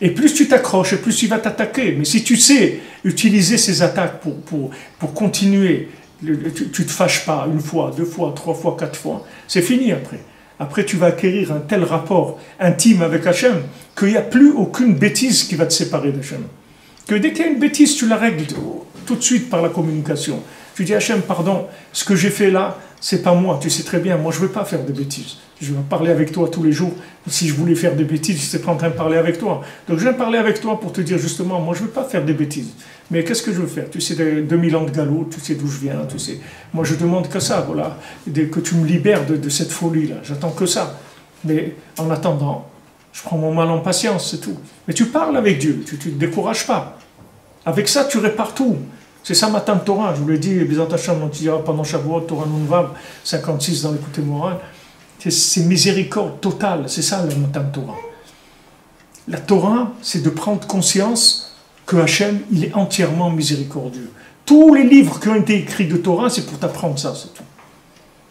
Et plus tu t'accroches, et plus il va t'attaquer. Mais si tu sais utiliser ces attaques pour continuer, tu ne te fâches pas une fois, deux fois, trois fois, quatre fois, c'est fini après. Après, tu vas acquérir un tel rapport intime avec Hachem qu'il n'y a plus aucune bêtise qui va te séparer d'Hachem. Que dès qu'il y a une bêtise, tu la règles tout de suite par la communication. Tu dis Hachem, pardon, ce que j'ai fait là, c'est pas moi, tu sais très bien, moi je ne veux pas faire de bêtises. Je vais parler avec toi tous les jours. Si je voulais faire des bêtises, je ne serais pas en train de parler avec toi. Donc je viens parler avec toi pour te dire justement, moi je ne veux pas faire des bêtises. Mais qu'est-ce que je veux faire? Tu sais, 2000 ans de galop, tu sais d'où je viens, tu sais. Moi je demande que ça, voilà, que tu me libères de cette folie-là. J'attends que ça. Mais en attendant, je prends mon mal en patience, c'est tout. Mais tu parles avec Dieu, tu ne te décourages pas. Avec ça, tu répares tout. C'est ça Matan Torah, je vous l'ai dit, Bezat Hashem, on dira pendant Shavuot, Torah Nunvav, 56 dans l'écoute moral. C'est miséricorde totale, c'est ça le Matan Torah. La Torah, c'est de prendre conscience que Hachem, il est entièrement miséricordieux. Tous les livres qui ont été écrits de Torah, c'est pour t'apprendre ça, c'est tout.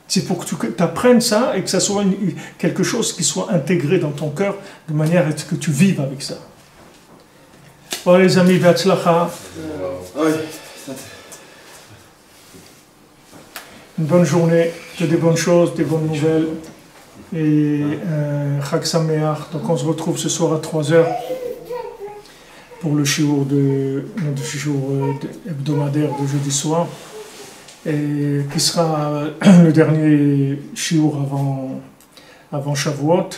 C'est pour que tu apprennes ça et que ça soit quelque chose qui soit intégré dans ton cœur de manière à ce que tu vives avec ça. Bon les amis, Be'atzlacha. Une bonne journée, que des bonnes choses, des bonnes nouvelles. Et Chag Sameach. Donc on se retrouve ce soir à 3h pour le shiur hebdomadaire de jeudi soir. Et qui sera le dernier shiur avant Shavuot.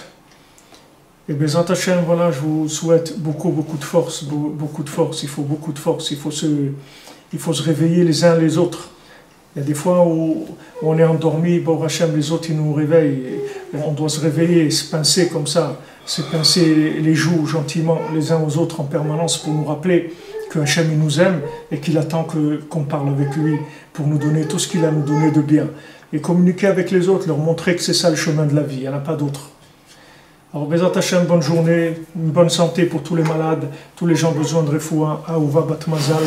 Et Bezrat Hashem, voilà, je vous souhaite beaucoup de force, beaucoup de force. Il faut beaucoup de force. Il faut se réveiller les uns les autres. Il y a des fois où on est endormi, bon Hashem, les autres ils nous réveillent. Et on doit se réveiller, se pincer comme ça, se pincer les joues gentiment les uns aux autres en permanence pour nous rappeler que Hashem il nous aime et qu'il attend qu'on parle avec lui pour nous donner tout ce qu'il a à nous donner de bien. Et communiquer avec les autres, leur montrer que c'est ça le chemin de la vie, il n'y en a pas d'autre. Alors, Bezrat Hashem, bonne journée, une bonne santé pour tous les malades, tous les gens besoin de refoua, Aouva Bat Mazal,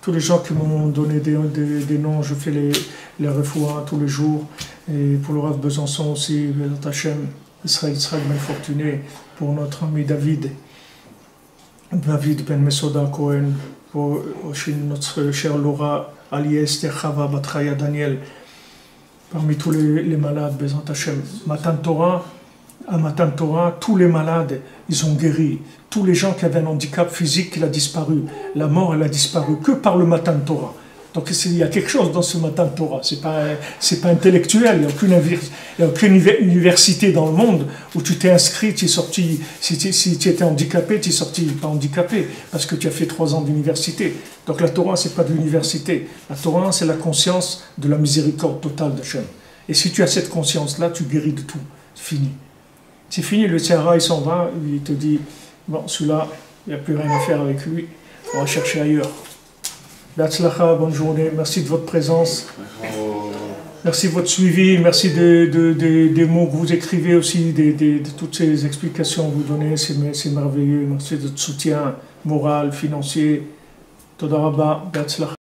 tous les gens qui m'ont donné des noms, je fais les refoua tous les jours. Et pour le Rav Besançon aussi, Bezrat Hashem, Israël Ben Fortuné, pour notre ami David Ben Mesoda Cohen, pour aussi notre chère Laura, Ali Esther Chava Batraya Daniel, parmi tous les malades, Bezrat Hashem, Matan Torah. À Matan Torah, tous les malades, ils ont guéri. Tous les gens qui avaient un handicap physique, il a disparu. La mort, elle a disparu que par le Matan Torah. Donc il y a quelque chose dans ce Matan Torah. C'est pas intellectuel. Il n'y a aucune université dans le monde où tu t'es inscrit, tu es sorti. Si tu étais handicapé, tu es sorti pas handicapé parce que tu as fait 3 ans d'université. Donc la Torah, c'est pas de l'université. La Torah, c'est la conscience de la miséricorde totale d'Hachem. Et si tu as cette conscience-là, tu guéris de tout. C'est fini. C'est fini, le Tzara, il s'en va, il te dit, bon, celui-là, il n'y a plus rien à faire avec lui, on va chercher ailleurs. Be'atzlacha, bonne journée, merci de votre présence, merci de votre suivi, merci des mots que vous écrivez aussi, de toutes ces explications que vous donnez, c'est merveilleux, merci de votre soutien moral, financier. Toda Rabba, Be'atzlacha.